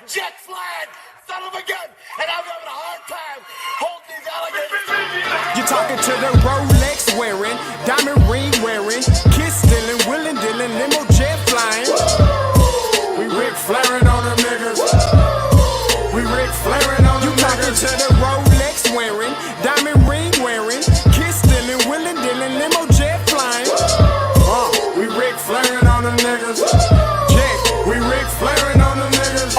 jet flying, son of a gun, and I'm having a hard time holding these alligators. You're talking to the Rolex wearing, diamond ring wearing, kiss stealing, willing dealing, limo jet flying. We Ric Flairing on them niggas. We Ric Flairing on them niggas. You talking to the Rolex wearing, diamond ring wearing, kiss stealing, willing dealing, limo jet flying. We Ric Flairing on them niggas. Yeah, we Ric Flairing on them niggas.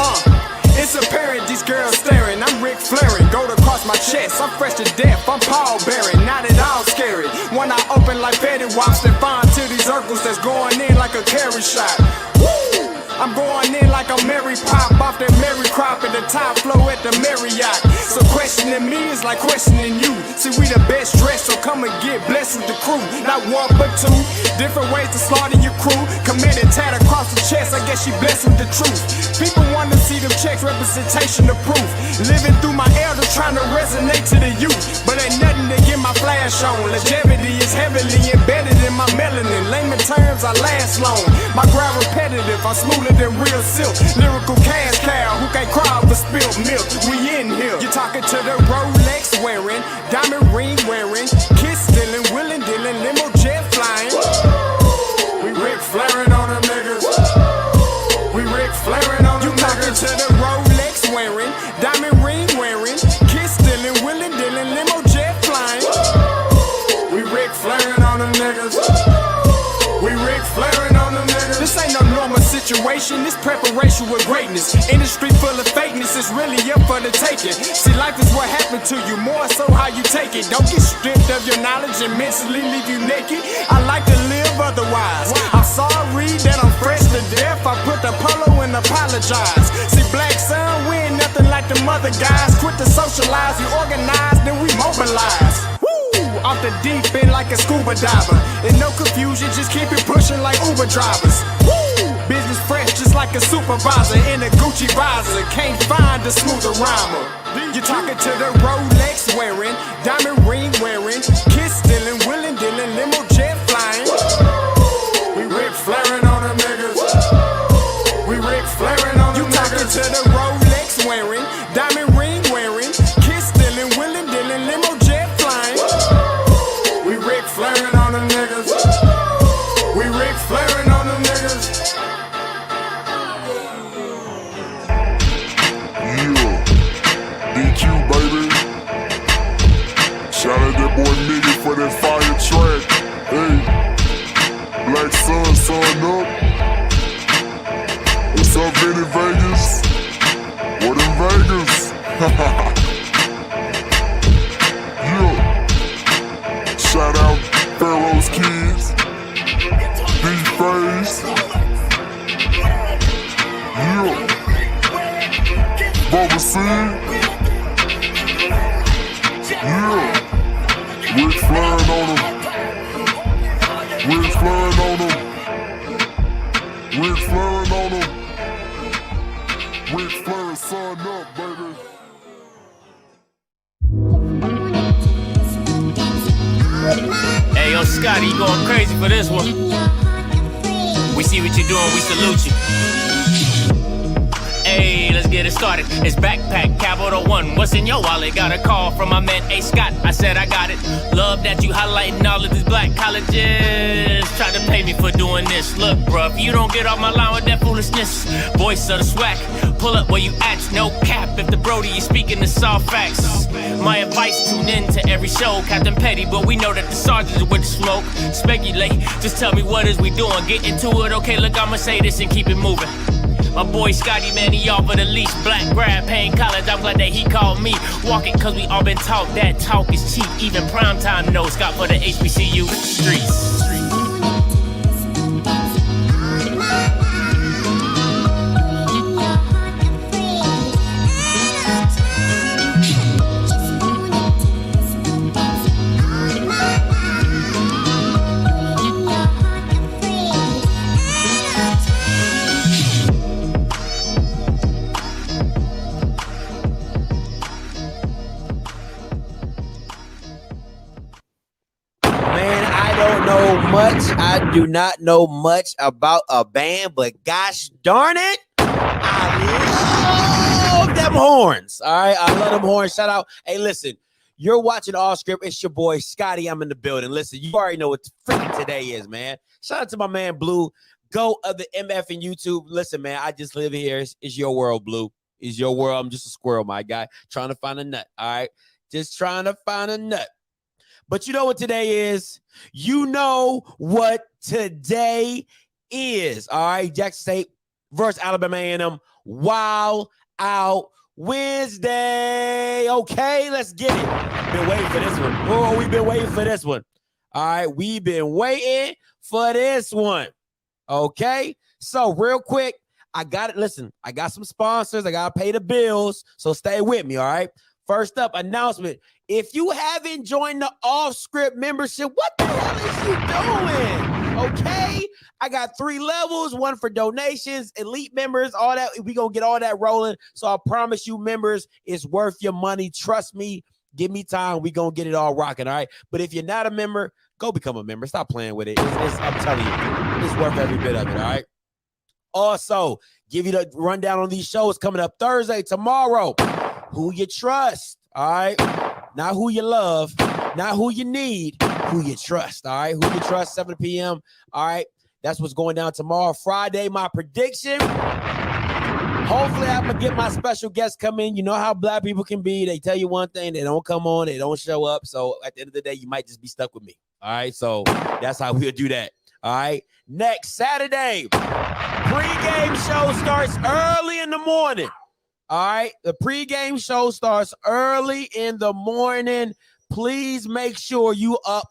It's apparent these girls staring. I'm Ric Flairing, gold across my chest. I'm fresh to death, I'm Paul Bearing. Not at all scary. When I open like Betty Wops, then find to these circles that's going in like a carry shot. Woo! I'm going in like a Mary Pop off that Mary Crop at the top flow at the Marriott. So questioning me is like questioning you. See, we the best dressed, so come and get blessed with the crew. Not one but two, different ways to slaughter your crew. Committed tat across the chest, I guess she blessed with the truth. People want to see them checks, representation of proof. Living through my elders, trying to resonate to the youth. But ain't nothing to get my flash on. Longevity is heavily embedded in my melanin. Layman terms, I last long. My grind repetitive, I'm smoother than real silk. Lyrical cash cow who can't cry over spilled milk. We in here. You're talking to the Rolex wearing, diamond ring wearing, kiss stealing, willing dealing, limo jet flying. We Ric Flairing on them niggas. We Ric Flairing on them niggas. You talking to the Rolex wearing, diamond ring wearing, kiss stealing, willing dealing, limo jet flying. We Ric Flairing on them niggas. We Ric Flairing on them niggas. This ain't no normal situation, this preparation with greatness. Industry full of fakeness, it's really up for the taking. See, life is what happened to you, more so how you take it. Don't get stripped of your knowledge and mentally leave you naked. I like to live otherwise. I'm sorry that I'm fresh to death. I put the polo and apologize. See, black son, we ain't nothing like the mother guys. Quit to socialize, we organize, then we mobilize. Off the deep end like a scuba diver. And no confusion, just keep it pushing like Uber drivers. Woo! Business fresh just like a supervisor in a Gucci visor. Can't find a smoother rhymer. You're talking to the Rolex wearing, diamond ring wearing, kiss stealing, willing dealing, limo jet flying. We Ric Flairing on them niggas. We Ric Flairing on them niggas. You talking to the Rolex wearing, diamond ring wearing, kiss stealing, willing dealing, limo jet flying. We Ric Flairing on them niggas. We Ric Flairing on them niggas. Yeah, DQ baby. Shout out that boy Nugget for that fire track. Hey, Black Sun, sun up. What's up, Vinny Vegas? What in Vegas? Yeah. Shout out Pharaoh's Kids, D-Face, yeah, Moseby St, yeah, Ric Flairing on them, Ric Flairing on them, Ric Flairing on them, Ric Flairing, son up, baby. Hey, yo, Scotty, you going crazy for this one. We see what you're doing, we salute you. Hey, let's get it started. It's backpack, capital one. What's in your wallet? Got a call from my man, A. Scott. I said I got it. Love that you highlighting all of these black colleges. Try to pay me for doing this. Look, bruh, if you don't get off my line with that foolishness, voice of the SWAC, pull up where you at, no cap. If the Brody is speaking the soft facts, my advice, tune in to every show. Captain Petty, but we know that the sergeants are with the smoke. Speculate, just tell me what is we doing. Get into it, okay, look, I'ma say this and keep it moving. My boy Scotty, man, he off of the leash. Black grad, paying college, I'm glad that he called me. Walk it, cause we all been taught that talk is cheap. Even primetime knows Scott for the HBCU streets. I do not know much about a band, but gosh darn it, I love them horns. All right, I love them horns. Shout out. Hey, listen, you're watching OFFScript. It's your boy Scotty. I'm in the building. Listen, you already know what freaking today is, man. Shout out to my man Blue, go of the MF and YouTube. Listen, man, I just live here. It's your world, Blue. It's your world. I'm just a squirrel, my guy, trying to find a nut. All right, just trying to find a nut. But you know what today is? You know what today is. All right, Jackson State versus Alabama A&M. Wild Out Wednesday. Okay, let's get it. Been waiting for this one. Oh, we've been waiting for this one. All right, we've been waiting for this one. Okay, so real quick, I got it. Listen, I got some sponsors. I got to pay the bills, so stay with me, all right? First up, announcement. If you haven't joined the OFFScript membership, what the hell is you doing? Okay, I got 3 levels, one for donations, elite members, all that. We gonna get all that rolling. So I promise you, members, it's worth your money. Trust me. Give me time. We gonna get it all rocking. All right. But if you're not a member, go become a member. Stop playing with it. I'm telling you, it's worth every bit of it. All right. Also, give you the rundown on these shows coming up Thursday, tomorrow. Who you trust. All right. Not who you love, not who you need, who you trust. All right. Who you trust, 7 p.m. All right. That's what's going down tomorrow. Friday, my prediction. Hopefully, I'm going to get my special guests come in. You know how black people can be. They tell you one thing, they don't come on, they don't show up. So at the end of the day, you might just be stuck with me. All right. So that's how we'll do that. All right. Next Saturday, pregame show starts early in the morning. All right. The pregame show starts early in the morning. Please make sure you up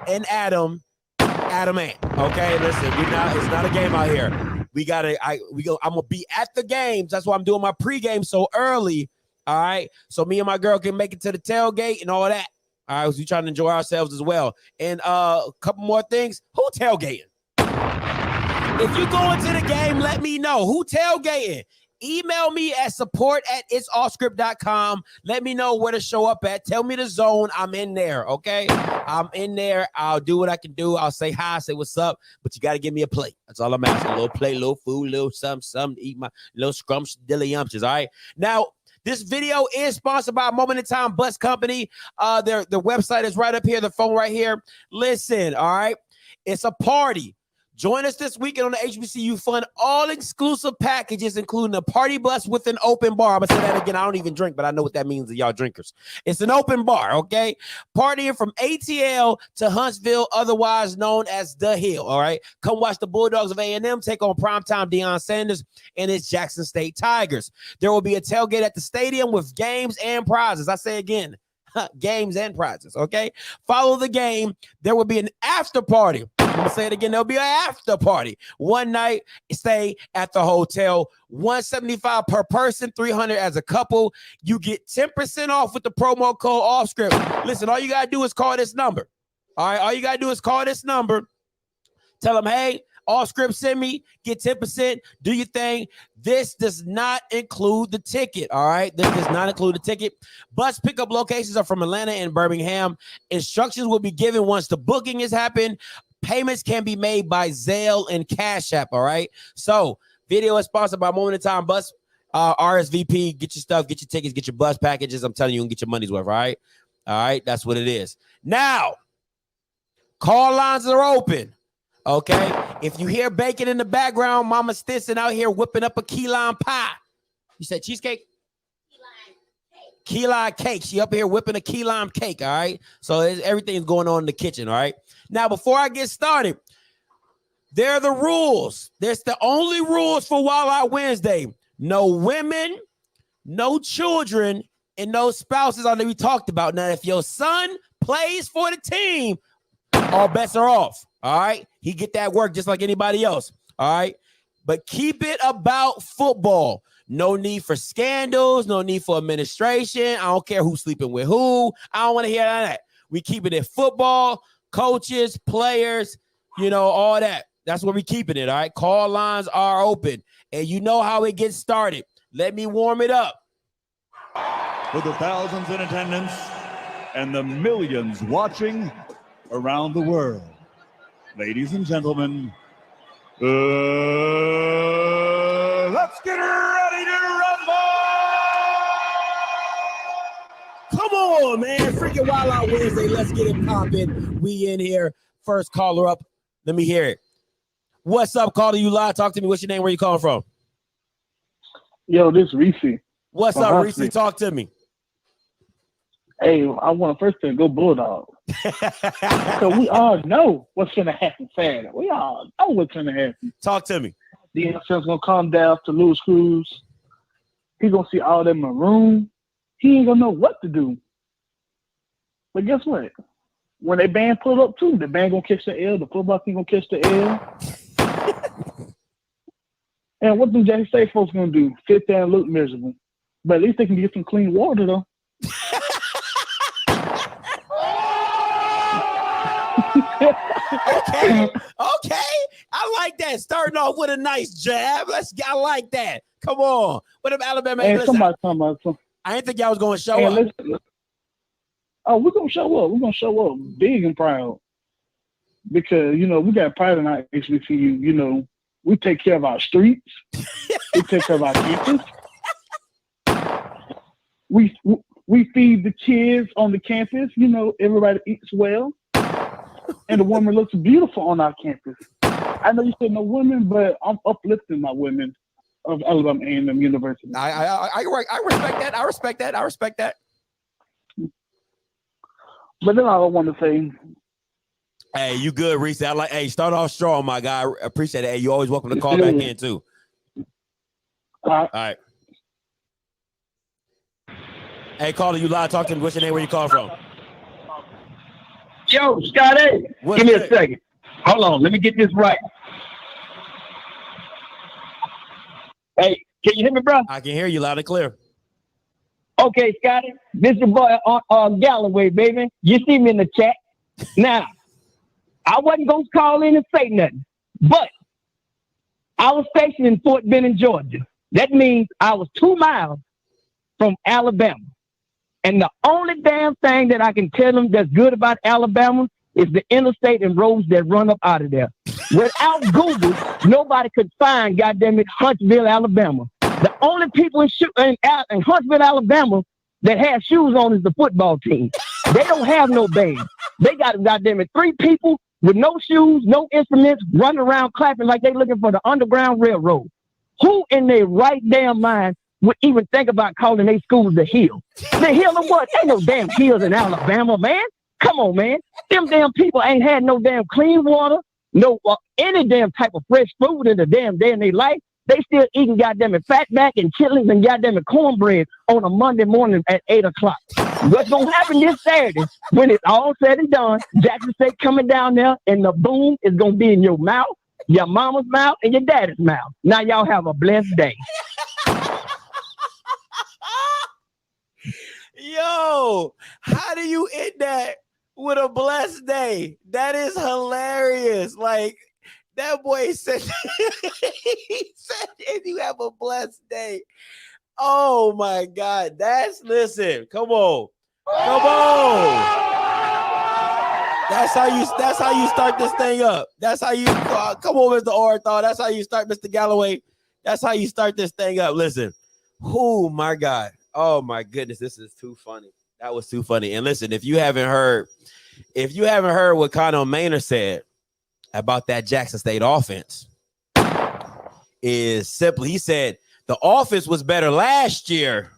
and Adam ain't. Okay. Listen, it's not a game out here. I'm gonna be at the games. That's why I'm doing my pregame so early. All right. So me and my girl can make it to the tailgate and all that. All right. So we trying to enjoy ourselves as well. And a couple more things. Who tailgating? If you go into the game, let me know. Who tailgating? Email me at support@itsoffscript.com. Let me know where to show up at. Tell me the zone. I'm in there, okay? I'm in there. I'll do what I can do. I'll say hi, say what's up, but you got to give me a plate. That's all I'm asking. A little plate, little food, little something to eat, my little scrumptious, all right? Now, this video is sponsored by Moment in Time Bus Company. Their website is right up here, the phone right here. Listen, all right? It's a party. Join us this weekend on the HBCU Fun. All exclusive packages, including a party bus with an open bar. I'm going to say that again. I don't even drink, but I know what that means to y'all drinkers. It's an open bar, okay? Partying from ATL to Huntsville, otherwise known as The Hill, all right? Come watch the Bulldogs of A&M take on primetime Deion Sanders and his Jackson State Tigers. There will be a tailgate at the stadium with games and prizes. I say again, games and prizes, okay? Follow the game. There will be an after party. I'm going to say it again. There'll be an after party. One night, stay at the hotel. $175 per person, $300 as a couple. You get 10% off with the promo code OFFScript. Listen, all you got to do is call this number. All right? All you got to do is call this number. Tell them, hey, OFFScript send me, get 10%, do your thing. This does not include the ticket, all right? This does not include the ticket. Bus pickup locations are from Atlanta and Birmingham. Instructions will be given once the booking has happened. Payments can be made by Zelle and Cash App, all right? So, video is sponsored by Moment in Time Bus, RSVP. Get your stuff, get your tickets, get your bus packages. I'm telling you, you can get your money's worth, all right? All right, that's what it is. Now, call lines are open. Okay, if you hear bacon in the background, Mama Stinson out here whipping up a key lime pie. You said cheesecake? Key lime cake. She up here whipping a key lime cake, all right? So everything's going on in the kitchen, all right? Now, before I get started, there are the rules. There's the only rules for Wild Out Wednesday. No women, no children, and no spouses are to be talked about. Now, if your son plays for the team, all bets are off. All right. He get that work just like anybody else. All right. But keep it about football. No need for scandals. No need for administration. I don't care who's sleeping with who. I don't want to hear none of that. We keeping it football, coaches, players, you know, all that. That's where we keeping it. All right. Call lines are open. And you know how it gets started. Let me warm it up. For the thousands in attendance and the millions watching around the world. Ladies and gentlemen, let's get ready to rumble! Come on, man. Freaking Wild Out Wednesday. Let's get it popping. We in here. First caller up. Let me hear it. What's up, caller? You live. Talk to me. What's your name? Where you calling from? Yo, this is Reese. What's up, Reese? Talk to me. Hey, I want to first thing go Bulldogs. So we all know what's going to happen Saturday. We all know what's going to happen. Talk to me. The NFL's going to come down to Louis Cruz. He's going to see all that maroon. He ain't going to know what to do. But guess what? When they band pull up too, the band going to catch the L. The football team going to catch the L. And what do Jackson State folks going to do? Sit there and look miserable. But at least they can get some clean water, though. Okay. I like that. Starting off with a nice jab. I like that. Come on. What if Alabama? Hey, somebody talking about something. I didn't think y'all was going to show up. Oh, we're going to show up. We're going to show up big and proud. Because, we got pride in our HBCU. We take care of our streets. We take care of our campus. We feed the kids on the campus. Everybody eats well. And the woman looks beautiful on our campus. I know you said no women, but I'm uplifting my women of Alabama A&M University. I respect that. I respect that. But then I want to say, hey, you good, Reese? Start off strong, my guy. I appreciate it. Hey, you always welcome to call back in too. All right. Hey, caller, you live. Talk to me. What's your name? Where you calling from? Yo, Scotty, give me a second. Hold on, let me get this right. Hey, can you hear me, bro? I can hear you loud and clear. Okay, Scotty, this is your boy Galloway, baby. You see me in the chat. Now, I wasn't going to call in and say nothing, but I was stationed in Fort Benning, Georgia. That means I was 2 miles from Alabama. And the only damn thing that I can tell them that's good about Alabama is the interstate and roads that run up out of there. Without Google, nobody could find, goddamn it, Huntsville, Alabama. The only people in Huntsville, Alabama that have shoes on is the football team. They don't have no band. They got, goddamn it, 3 people with no shoes, no instruments, running around clapping like they looking for the Underground Railroad. Who in their right damn mind would even think about calling their schools the Hill? The Hill of what? Ain't no damn hills in Alabama, man. Come on, man. Them damn people ain't had no damn clean water, no any damn type of fresh food in the damn day in their life. They still eating goddamn it fatback and chitlins and goddamn it cornbread on a Monday morning at 8 o'clock. What's gonna happen this Saturday when it's all said and done? Jackson State coming down there and the boom is gonna be in your mouth, your mama's mouth, and your daddy's mouth. Now y'all have a blessed day. Yo, how do you end that with a blessed day? That is hilarious. Like, that boy said, he said, if you have a blessed day. Oh my God. Listen, come on. That's how you start this thing up. That's how you, come on, Mr. Orathar. That's how you start, Mr. Galloway. That's how you start this thing up. Listen, oh my God. Oh my goodness, this is too funny. That was too funny. And listen, if you haven't heard what Connor Maynard said about that Jackson State offense, is simply, he said the offense was better last year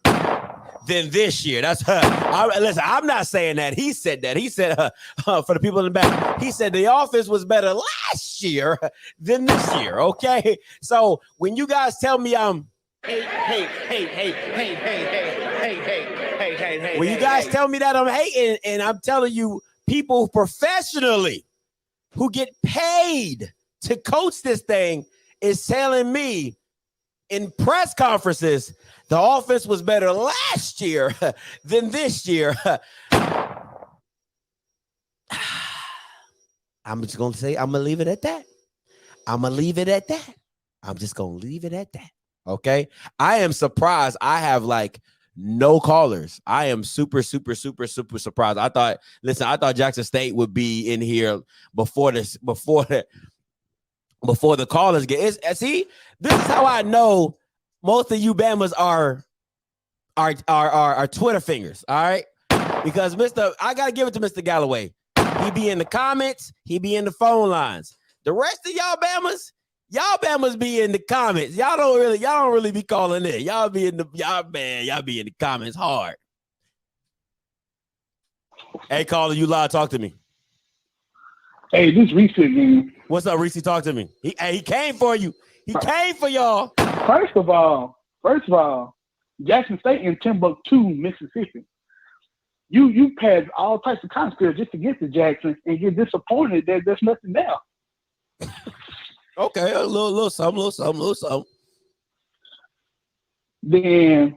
than this year. That's listen, I'm not saying that. He said that. He said for the people in the back, he said the offense was better last year than this year. Okay, so when you guys tell me I'm when you guys tell me that I'm hating, and I'm telling you, people professionally who get paid to coach this thing is telling me in press conferences the offense was better last year than this year. I'm just gonna say, I'm gonna leave it at that. I'm just gonna leave it at that. Okay, I am surprised. I have like no callers. I am super surprised. I thought Jackson State would be in here before the callers get. See, this is how I know most of you Bamas are Twitter fingers. All right, Because I gotta give it to Mr. Galloway. He be in the comments, he be in the phone lines. The rest of y'all Bamas be in the comments. Y'all don't really be calling in. Y'all be in the comments hard. Hey, caller, you live, talk to me. Hey, this Reese again. What's up, Reese? Talk to me. He came for you. He came for y'all. First of all, Jackson State in Timbuktu, Mississippi. You pass all types of conscripts just to get to Jackson and get disappointed that there's nothing there. Okay, a little something. Then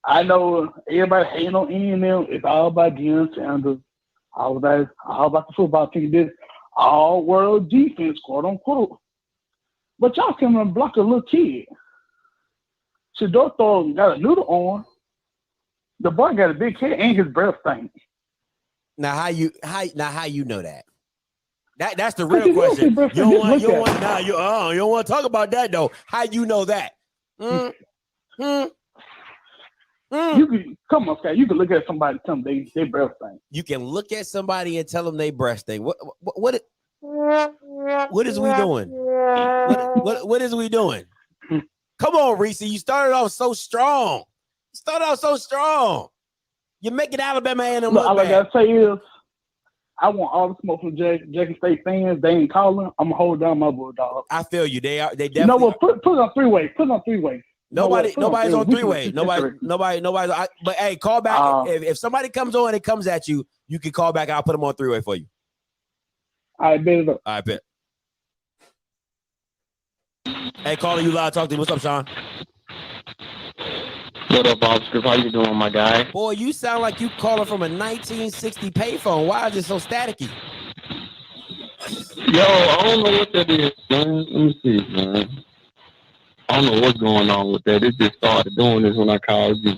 I know everybody hating on A&M. It's all about Deion Sanders. All about the football team. This all-world defense, quote unquote. But y'all can block a little kid. Shador Thor got a noodle on. The boy got a big head and his breath stank. Now how you know that? That's the real question. You don't want to talk about that though. How you know that? You can come on, Scott. You can look at somebody and tell them they breath stink. You can look at somebody and tell them they breath stink. What is we doing? What is we doing? Come on, Reese. You started off so strong. You're making Alabama A&M look all bad. I gotta say is, I want all the smoke from Jackson State fans. They ain't calling. I'm gonna hold down my Bulldog. I feel you. They definitely. You know what? Put it on three-way. Nobody's on three-way. Nobody's. But hey, call back if somebody comes on and comes at you. You can call back. I'll put them on three-way for you. I bet it up. I bet. Hey, caller, you live. Talk to me. What's up, Sean? What up, OFFScript? How you doing, my guy? Boy, you sound like you calling from a 1960 payphone. Why is it so staticky? Yo, I don't know what that is, man. Let me see, man. I don't know what's going on with that. It just started doing this when I called you.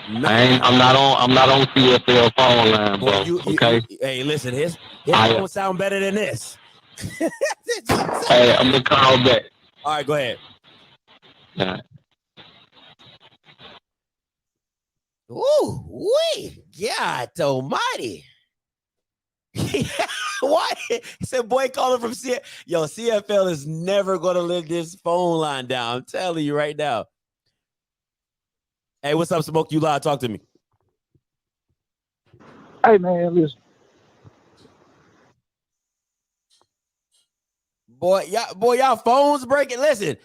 I'm not on CFL phone line, bro. Okay. Hey, listen, his phone sound better than this. Hey, I'm gonna call back. All right, go ahead. All right. Ooh, wee, God almighty. Why? He said, boy, calling from CFL. Yo, CFL is never going to live this phone line down. I'm telling you right now. Hey, what's up, Smoke? You live. Talk to me. Hey, man, listen. Boy, y'all phones breaking. Listen,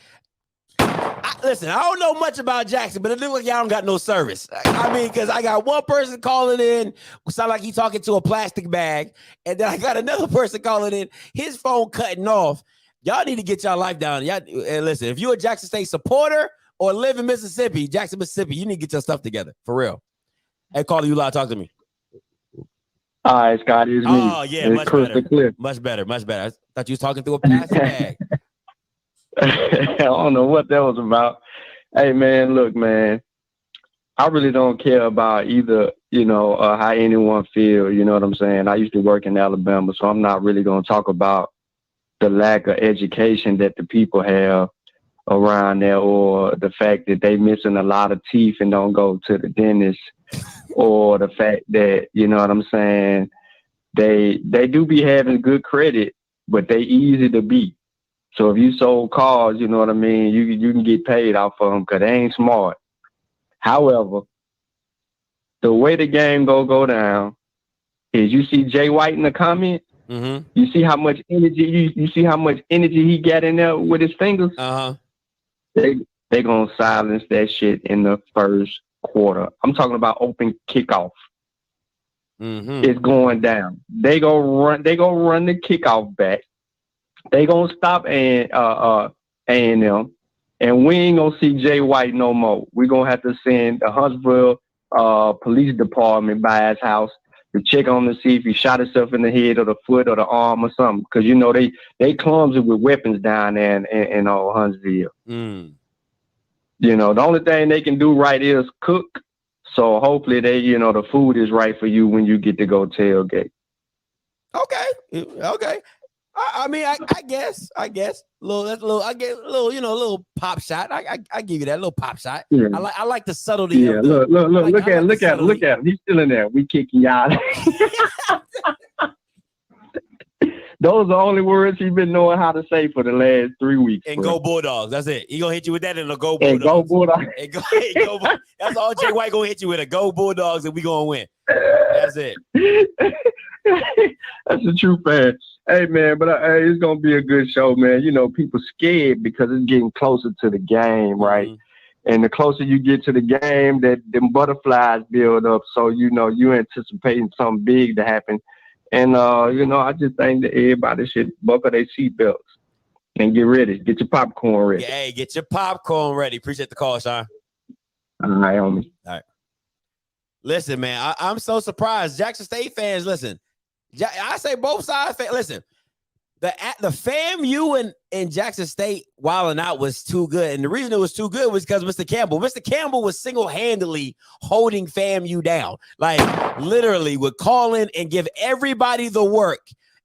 I don't know much about Jackson, but it looks like y'all don't got no service. I mean, because I got one person calling in who sound like he's talking to a plastic bag, and then I got another person calling in, his phone cutting off. Y'all need to get y'all life down. Y'all, and listen, if you're a Jackson State supporter or live in Mississippi, Jackson, Mississippi, you need to get your stuff together, for real. Hey, caller, you live, talk to me. All right, Scott, it's me. Oh, yeah, it's much better. Clear. Much better. I thought you was talking through a plastic bag. I don't know what that was about. Hey, man, look, man, I really don't care about either, how anyone feel, you know what I'm saying? I used to work in Alabama, so I'm not really going to talk about the lack of education that the people have around there, or the fact that they missing a lot of teeth and don't go to the dentist, or the fact that, you know what I'm saying, they do be having good credit, but they easy to beat. So if you sold cars, you know what I mean, you can get paid off of them because they ain't smart. However, the way the game go down is you see Jay White in the comment. Mm-hmm. You see how much energy you see how much energy he got in there with his fingers. They gonna silence that shit in the first quarter. I'm talking about open kickoff. Mm-hmm. It's going down. They go run the kickoff back. They gonna stop A&M, and we ain't gonna see Jay White no more. We gonna have to send the Huntsville police department by his house to check on to see if he shot himself in the head or the foot or the arm or something. Because they clumsy with weapons down there in Huntsville. Mm. The only thing they can do right is cook. So hopefully the food is right for you when you get to go tailgate. Okay. I mean, I guess, I get a little pop shot. I give you that little pop shot. Yeah. I like the subtlety. Yeah, of the, look at him. He's still in there. We kicking you out. Those are the only words he's been knowing how to say for the last 3 weeks. And bro. go Bulldogs. That's it. He gonna hit you with that and a go And Bulldogs. go Bulldogs. And go, that's all Jay White gonna hit you with, a go Bulldogs, and we gonna win. That's it. That's a true fan. Hey, man, but hey, it's going to be a good show, man. You know, people scared because it's getting closer to the game, right? Mm-hmm. And the closer you get to the game, that them butterflies build up. So, you know, you're anticipating something big to happen. And, you know, I just think that everybody should buckle their seatbelts and get ready. Get your popcorn ready. Yeah, hey, get your popcorn ready. Appreciate the call, Sean. All right, homie. All right. Listen, man, I'm so surprised. Jackson State fans, listen. I say both sides. Listen, the FAMU and Jackson State wilding out was too good. And the reason it was too good was because Mr. Campbell was single-handedly holding FAMU down. Like, literally would call in and give everybody the work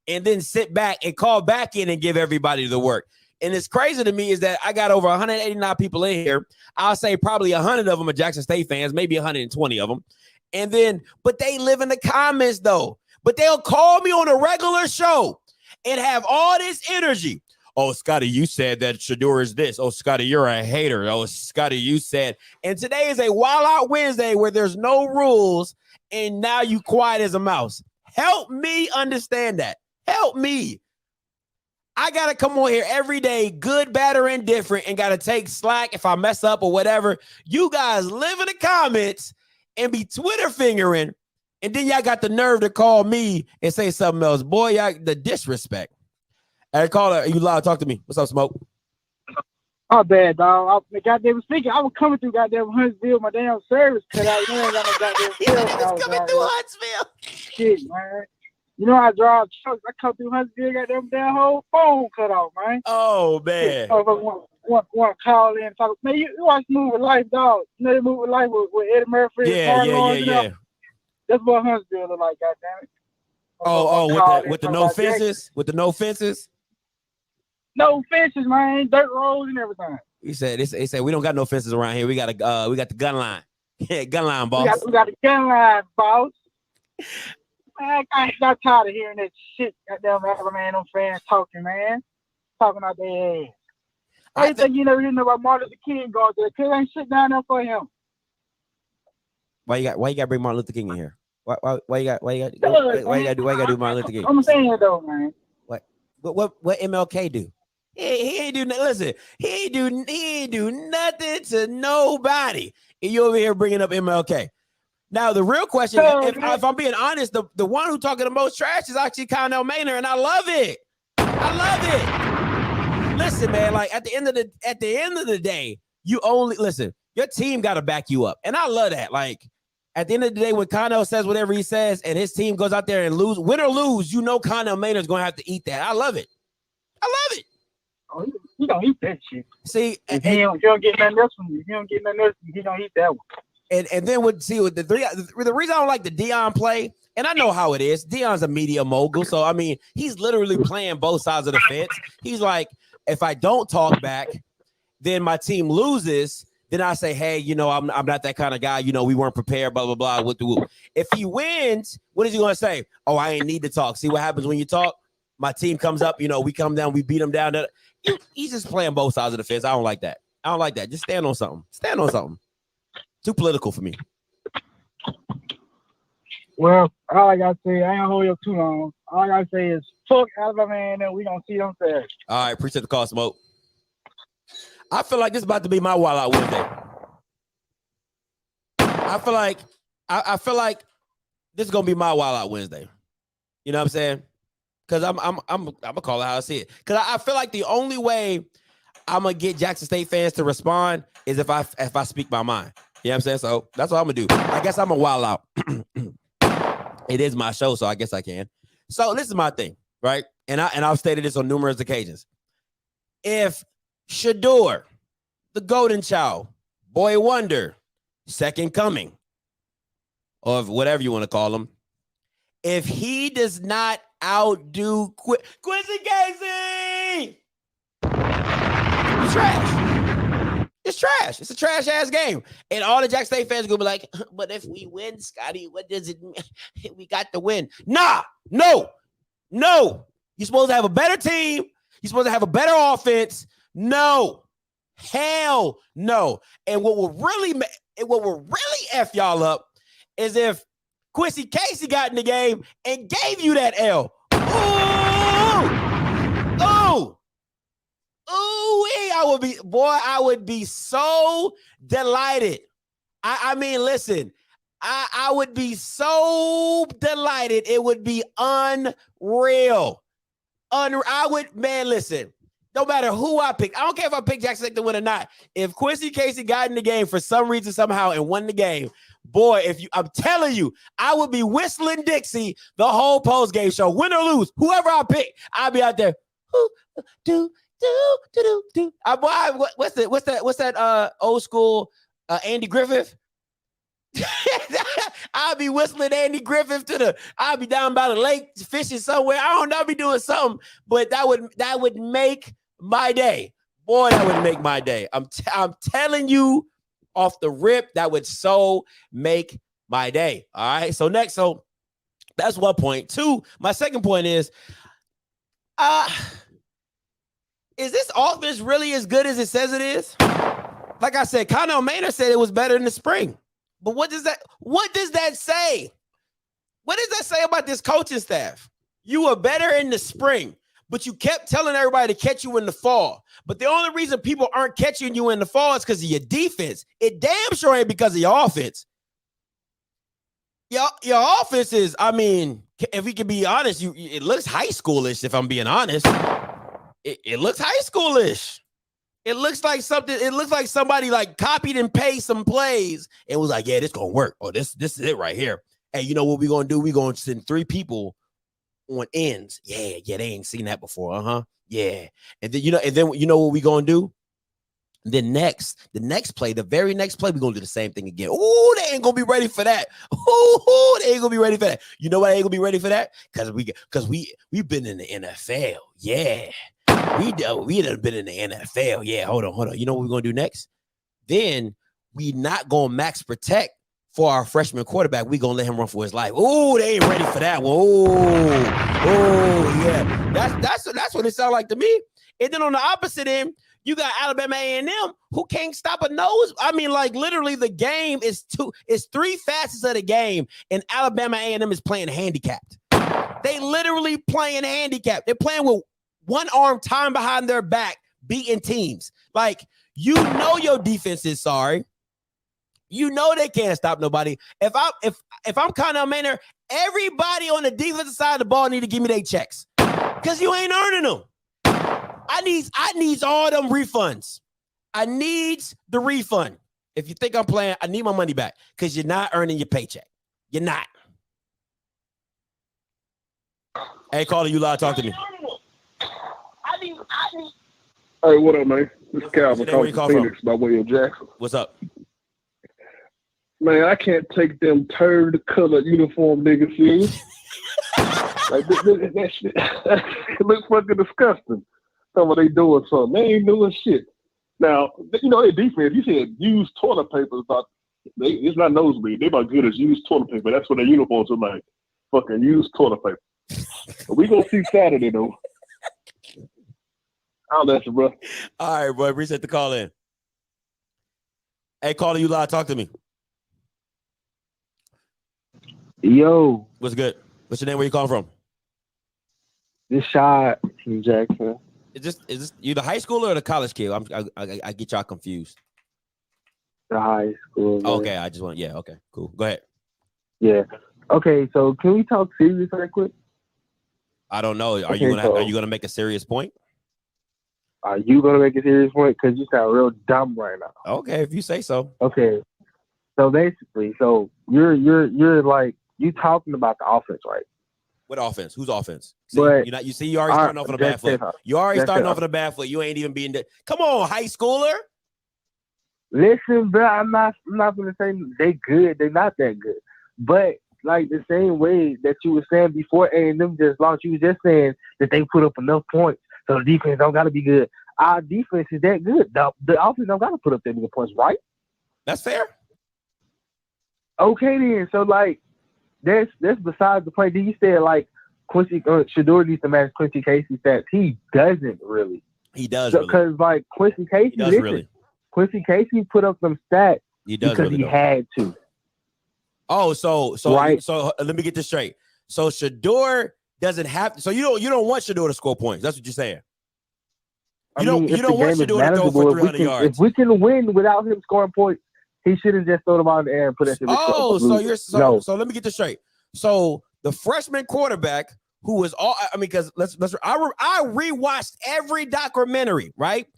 and then sit back and call back in and give everybody the work. And it's crazy to me is that I got over 189 people in here. I'll say probably 100 of them are Jackson State fans, maybe 120 of them. And then, but they live in the comments, though. But they'll call me on a regular show and have all this energy. Oh, Scotty, you said that Shedeur is this. Oh, Scotty, you're a hater. Oh, Scotty, you said. And today is a Wild Out Wednesday where there's no rules, and now you quiet as a mouse. Help me understand that. Help me. I got to come on here every day, good, bad, or indifferent, and got to take slack if I mess up or whatever. You guys live in the comments and be Twitter fingering. And then y'all got the nerve to call me and say something else. Boy, y'all, the disrespect. Hey, caller, you loud? Talk to me. What's up, Smoke? Oh, bad, dog. I goddamn speaking. I was coming through goddamn Huntsville. My damn service cut out. Man, got no goddamn was coming through Huntsville. Shit, man. You know I drive trucks. I come through Huntsville, got damn whole phone cut off, man. Oh, man. Want to call in and talk. Man, you watch Move with Life, dog. You know the Move with Life with Eddie Murphy. Yeah. That's what Huntsville look like, goddammit. With the no fences? With the no fences? No fences, man. Dirt roads and everything. He said we don't got no fences around here. We got the gun line. Yeah, gun line, boss. We got the gun line, boss. Man, I got tired of hearing that shit. Goddamn, man, them fans talking, man. Talking out their ass. I think you never hear about Martin Luther King going there. Cause ain't shit down there for him. Why you got to bring Martin Luther King in here? Why you got to do Martin Luther King? I'm saying it though, man. What MLK do? He ain't do nothing. Listen, he ain't do nothing to nobody. And you over here bringing up MLK. Now the real question, if I'm being honest, the one who talking the most trash is actually Connell Maynard, and I love it. Listen, man, like at the end of the day, you only listen. Your team got to back you up, and I love that. Like at the end of the day, when Connell says whatever he says, and his team goes out there and lose, win or lose, you know Connell Maynard's going to have to eat that. I love it. Oh, he don't eat that shit. See, if he don't get nothing else from you. He don't get nothing else. He don't eat that one. And then with the reason I don't like the Deion play, and I know how it is. Deion's a media mogul, so I mean he's literally playing both sides of the fence. He's like, if I don't talk back, then my team loses. Then I say, hey, you know, I'm not that kind of guy. You know, we weren't prepared. Blah blah blah. With the whoop. If he wins, what is he going to say? Oh, I ain't need to talk. See what happens when you talk. My team comes up. You know, we come down. We beat them down. He's just playing both sides of the fence. I don't like that. Just stand on something. Too political for me. Well, all I gotta say, I ain't gonna hold you up too long. All I gotta say is fuck Alabama, and then we gonna see them Saturday. All right, appreciate the call, Smoke. I feel like this is about to be my Wild Out Wednesday. I feel like this is gonna be my Wild Out Wednesday. You know what I'm saying? Because I'm gonna call it how I see it. Because I feel like the only way I'm gonna get Jackson State fans to respond is if I speak my mind. You know what I'm saying? So that's what I'm gonna do. I guess I'm a wild out. It is my show, so I guess I can. So this is my thing, right? And I've stated this on numerous occasions. If Shedeur, the Golden Child, Boy Wonder, Second Coming, or whatever you want to call him, if he does not outdo Quincy Casey. It's trash. It's trash. It's a trash ass game. And all the Jack State fans are gonna be like, but if we win, Scotty, what does it mean? We got to win. Nah, no. You're supposed to have a better team. You're supposed to have a better offense. No. Hell no. And what will really F y'all up is if Quincy Casey got in the game and gave you that L. I would be so delighted. I mean, listen, I would be so delighted. It would be unreal. Listen, no matter who I pick, I don't care if I pick Jackson State to win or not. If Quincy Casey got in the game for some reason, somehow, and won the game, boy, I'm telling you, I would be whistling Dixie the whole post game show, win or lose, whoever I pick, I'll be out there. Do. What's that old school Andy Griffith? I'll be whistling Andy Griffith I'll be down by the lake fishing somewhere. I don't know, I'll be doing something, but that would make my day. Boy, that would make my day. I'm telling you off the rip, that would so make my day. All right. So that's 1 point. 2, my second point is this offense really as good as it says it is? Like I said, Connell Maynard said it was better in the spring. But what does that say? What does that say about this coaching staff? You were better in the spring, but you kept telling everybody to catch you in the fall. But the only reason people aren't catching you in the fall is because of your defense. It damn sure ain't because of your offense. Your offense is, I mean, if we can be honest, it looks high schoolish, if I'm being honest. It looks high schoolish. It looks like somebody like copied and pasted some plays and was like, yeah, this gonna work. Oh, this is it right here. Hey, you know what we're gonna do? We're gonna send 3 people on ends. Yeah, they ain't seen that before. Yeah. And then you know what we're gonna do? The very next play, we're gonna do the same thing again. Ooh, they ain't gonna be ready for that. Ooh, they ain't gonna be ready for that. You know why they ain't gonna be ready for that? Because we've been in the NFL. Yeah. We done been in the NFL. Yeah, hold on. You know what we're gonna do next? Then we not gonna max protect for our freshman quarterback. We gonna let him run for his life. Oh, they ain't ready for that. Whoa, yeah. That's what it sounds like to me. And then on the opposite end, you got Alabama A&M who can't stop a nose. I mean, like literally, the game is 3 facets of the game, and Alabama A&M is playing handicapped. They literally playing handicapped. They're playing with one arm time behind their back, beating teams. Like, you know your defense is sorry. You know they can't stop nobody. If I'm Connell Maynard, everybody on the defensive side of the ball need to give me their checks. Because you ain't earning them. I need all them refunds. I need the refund. If you think I'm playing, I need my money back. Because you're not earning your paycheck. You're not. Hey, caller, you loud, talk to me. Hey, what up, man? This is Calvin calling from Phoenix by way of Jackson. What's up? Man, I can't take them turd-colored uniform niggas serious. Like, that shit it looks fucking disgusting. Some of they doing something. They ain't doing shit. Now, you know, their defense, you said used toilet paper. It's not nosebleed. They about good as used toilet paper. That's what their uniforms are like. Fucking used toilet paper. But we gonna see Saturday, though. I'll answer, bro. All right, boy. Appreciate the call in. Hey, caller, you live. Talk to me. Yo. What's good? What's your name? Where you calling from? This shot from Jackson. Is this you the high schooler or the college kid? I get y'all confused. The high school. Man. Okay, I just want okay, cool. Go ahead. Yeah. Okay, so can we talk serious right quick? I don't know. Are you gonna make a serious point? Are you gonna make a serious point? Because you sound real dumb right now. Okay, if you say so. Okay. So basically, you're like you talking about the offense, right? What offense? Whose offense? See, but, you already starting off on a bad foot. You already starting off on a bad foot. You ain't even being come on, high schooler. Listen, bro, I'm not gonna say they good. They're not that good. But like the same way that you were saying before A&M just lost. You were just saying that they put up enough points, so the defense don't got to be good. Our defense is that good. The offense don't got to put up that many points, right? That's fair. Okay, then. So, like, that's besides the point. You said, like, Quincy Shedeur needs to match Quincy Casey's stats. He doesn't really. He does because like Quincy Casey, Quincy Casey put up some stats because he had to. Oh, so right. So let me get this straight. So Shedeur doesn't have to. So you don't want Shedeur to score points. That's what you're saying. You don't want Shedeur to throw for 300 yards. If we can win without him scoring points, he shouldn't just throw the ball in the air and put that shit. So let me get this straight. So the freshman quarterback who was because I rewatched every documentary, right?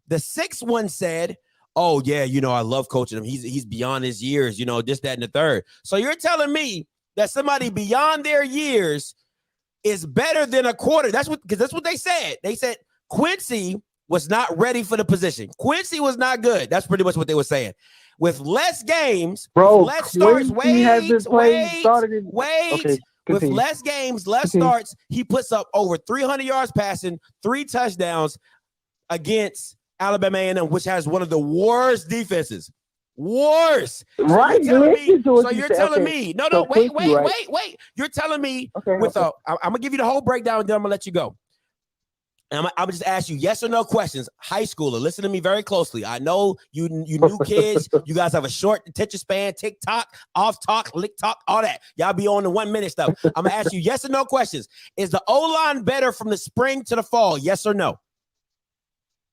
The 6th one said, "Oh yeah, I love coaching him. He's beyond his years, this, that, and the third." So you're telling me that somebody beyond their years is better than a quarter? That's what they said. They said Quincy was not ready for the position. Quincy was not good. That's pretty much what they were saying. With less games, bro, less starts, with less games, less starts, he puts up over 300 yards passing, 3 touchdowns against Alabama A&M, which has one of the worst defenses. Worse. Right. So you're telling me, wait. You're telling me I'm going to give you the whole breakdown and then I'm going to let you go. And I'm gonna just ask you yes or no questions. High schooler, listen to me very closely. I know you new kids. You guys have a short attention span. TikTok, off talk, lick talk, all that. Y'all be on the 1 minute stuff. I'm gonna ask you yes or no questions. Is the O-line better from the spring to the fall? Yes or no?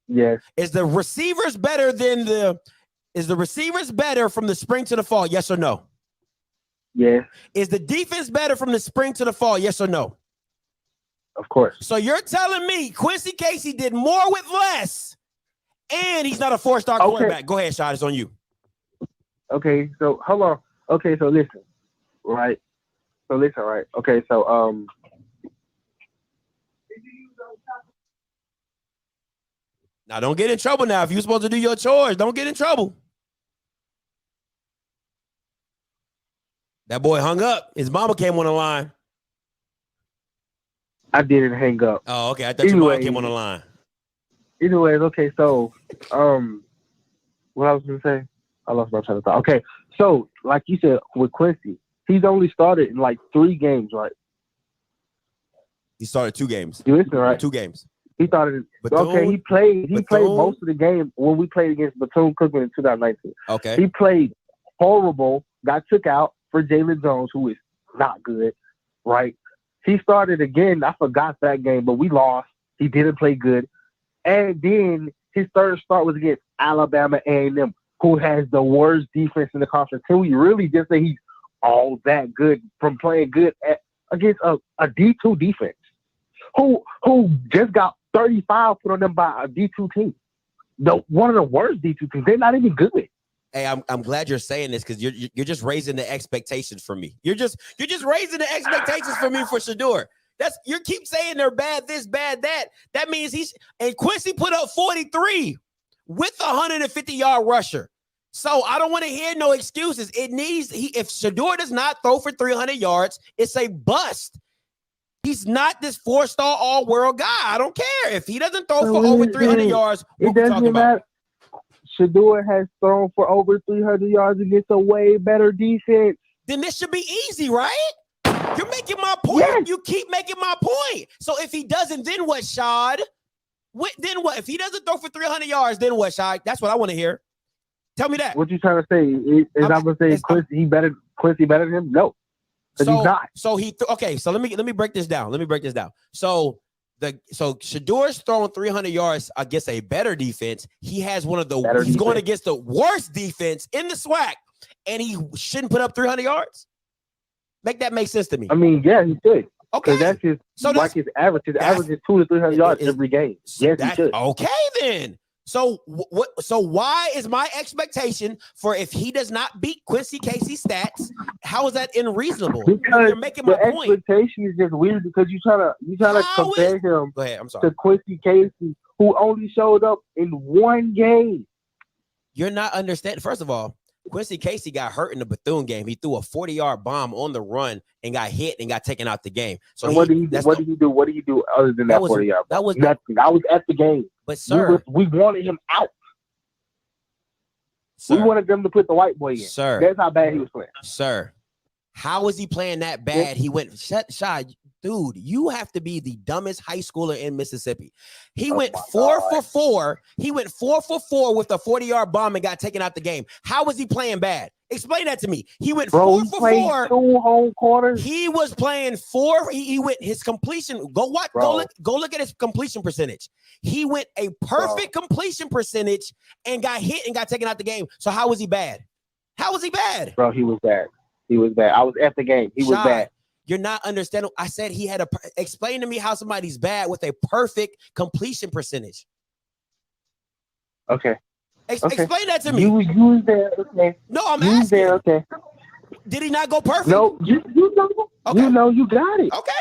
Yes. Is the receivers better from the spring to the fall? Yes or no? Yes. Is the defense better from the spring to the fall? Yes or no? Of course. So you're telling me Quincy Casey did more with less, and he's not a 4-star quarterback. Go ahead, Shad. It's on you. Okay, so hold on. Okay, so listen, right? Okay, so now don't get in trouble. Now, if you're supposed to do your chores, don't get in trouble. That boy hung up. His mama came on the line. I didn't hang up. Oh, okay. I thought your mom came on the line. Anyways, okay, so what I was gonna say, I lost my train of thought. Okay, so like you said with Quincy, he's only started in like 3 games, right? He started 2 games. You listen, right? 2 games. He started. Okay, he played most of the game when we played against Bethune-Cookman in 2019. Okay. He played horrible. Got took out for Jalen Jones, who is not good, right? He started again. I forgot that game, but we lost. He didn't play good. And then his third start was against Alabama A&M, who has the worst defense in the conference. Can we really just say he's all that good from playing good against a D2 defense who just got 35 put on them by a D2 team? One of the worst D2 teams. They're not even good. Hey, I'm glad you're saying this because you're just raising the expectations for me. You're just raising the expectations for me for Shedeur. You keep saying they're bad this, bad that. That means and Quincy put up 43 with a 150-yard rusher. So I don't want to hear no excuses. If Shedeur does not throw for 300 yards, it's a bust. He's not this 4-star all-world guy. I don't care if he doesn't throw for over 300 yards. What we talking about? Shedeur has thrown for over 300 yards against a way better defense. Then this should be easy, right? You're making my point. Yes. You keep making my point. So if he doesn't, then what, Shad? Then what? If he doesn't throw for 300 yards, then what, Shad? That's what I want to hear. Tell me that. What you trying to say? Is I'm going to say Quincy better than him? No. So he's not. So so let me break this down. So Shedeur's throwing 300 yards against a better defense. He has he's going against the worst defense in the SWAC, and he shouldn't put up 300 yards. Make that make sense to me. I mean, yeah, he should. Okay, that's his his average. His average is 200 to 300 yards every game. Yes, he should. Okay, then. So what? So why is my expectation for if he does not beat Quincy Casey's stats? How is that unreasonable? Because you're making my point. The expectation is just weird because you trying to compare him to Quincy Casey, who only showed up in 1 game. You're not understanding. First of all, Quincy Casey got hurt in the Bethune game. He threw a 40-yard bomb on the run and got hit and got taken out the game. So what did he do? What did he do? What did he do other than that 40-yard? That was nothing. I was at the game. But sir, we wanted him out. Sir, we wanted them to put the white boy in. Sir, that's how bad he was playing. Sir, how was he playing that bad? He went dude, you have to be the dumbest high schooler in Mississippi. He went 4 for 4. He went 4 for 4 with a 40-yard bomb and got taken out the game. How was he playing bad? Explain that to me. He went 4 for 4. 2 home quarters. He was playing 4. He went his completion. Go watch. Go look at his completion percentage. He went a perfect completion percentage and got hit and got taken out the game. So how was he bad? How was he bad? Bro, he was bad. He was bad. I was at the game. He was bad. You're not understanding. I said he had explain to me how somebody's bad with a perfect completion percentage. Okay. Explain that to me. You was there. Okay. No, I'm asking. There. Okay. Did he not go perfect? No, you know. Okay. You know, you got it. Okay.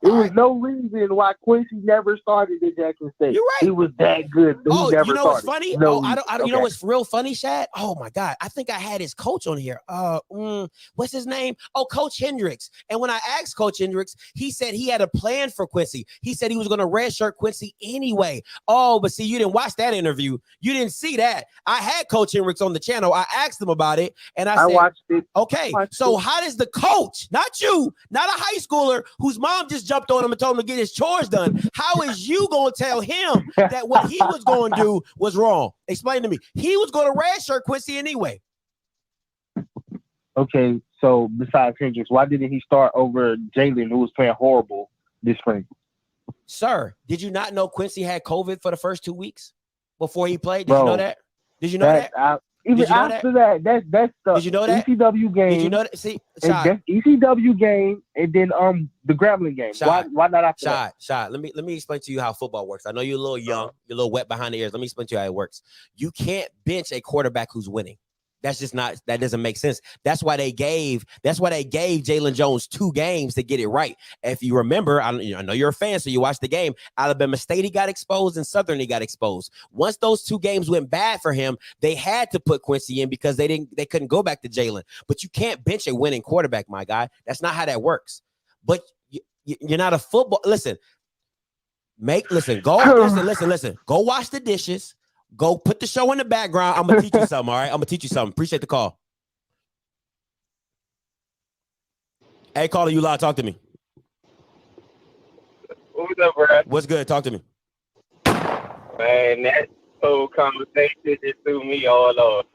There was no reason why Quincy never started at Jackson State. You're right. He was that good. Oh, he never you know what's funny? No, I don't. You know what's real funny, Shad? Oh my God, I think I had his coach on here. What's his name? Oh, Coach Hendricks. And when I asked Coach Hendricks, he said he had a plan for Quincy. He said he was going to redshirt Quincy anyway. Oh, but see, you didn't watch that interview. You didn't see that. I had Coach Hendricks on the channel. I asked him about it, and I said, watched it. Okay, so how does the coach, not you, not a high schooler whose mom just jumped on him and told him to get his chores done, how is you going to tell him that what he was going to do was wrong? Explain to me. He was going to redshirt Quincy anyway. Okay, so besides Hendricks, why didn't he start over Jalen, who was playing horrible this spring? Sir, did you not know Quincy had COVID for the first 2 weeks before he played? Did you know that? Did you know that? Even after that, that's the Did you know that? ECW game. Did you know that? See, ECW game and then the Grambling game. Why not after that? Shot. Let me explain to you how football works. I know you're a little young, you're a little wet behind the ears. Let me explain to you how it works. You can't bench a quarterback who's winning. That's just not, that doesn't make sense. That's why they gave Jalen Jones 2 games to get it right. If you remember, I know you're a fan, so you watched the game. Alabama State, he got exposed, and Southern, he got exposed. Once those 2 games went bad for him, they had to put Quincy in because they couldn't go back to Jalen. But you can't bench a winning quarterback, my guy. That's not how that works. But you're not a football. Listen. Go wash the dishes. Go put the show in the background. I'm going to teach you something, all right? I'm going to teach you something. Appreciate the call. Hey, caller, you live. Talk to me. What's up, bro? What's good? Talk to me. Man, that whole conversation just threw me all off.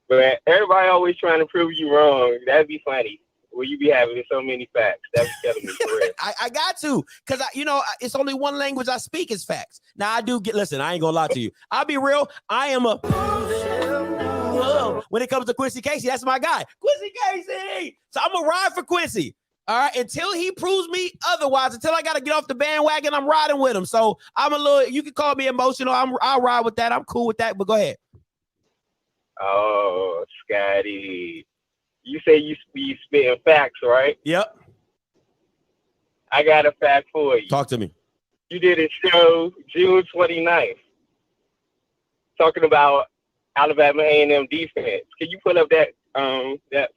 But everybody always trying to prove you wrong. That'd be funny. Will you be having so many facts? That was telling me for real. I got to, because it's only one language I speak is facts. Now I do listen, I ain't gonna lie to you. I'll be real. I am when it comes to Quincy Casey, that's my guy. Quincy Casey. So I'm gonna ride for Quincy. All right, until he proves me otherwise, until I gotta get off the bandwagon, I'm riding with him. So you can call me emotional. I'll ride with that. I'm cool with that, but go ahead. Oh, Scotty. You say you spitting facts, right? Yep. I got a fact for you. Talk to me. You did a show June 29th talking about Alabama A&M defense. Can you pull up that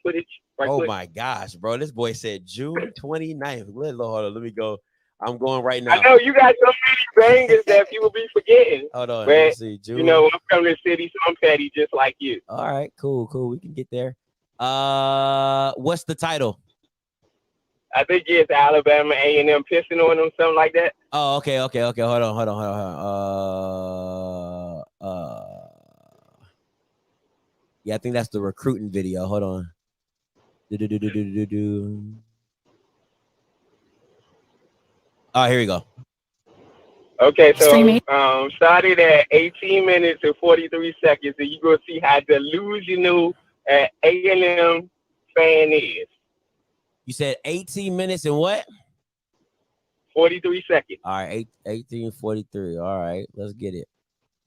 footage right quick? My gosh, bro. This boy said June 29th. Hold on, let me go. I'm going right now. I know you got so many bangers that people be forgetting. Hold on, but, let me see. June. You know, I'm from the city, so I'm petty just like you. All right, cool. We can get there. What's the title? I think it's Alabama A&M pissing on them, something like that. Oh, okay. Hold on. Yeah, I think that's the recruiting video. Hold on. Oh, here we go. Okay, so started at 18 minutes and 43 seconds, and you're going to see how delusional an A&M fan is. You said 18 minutes and what? 43 seconds. All right, 18:43. All right, let's get it.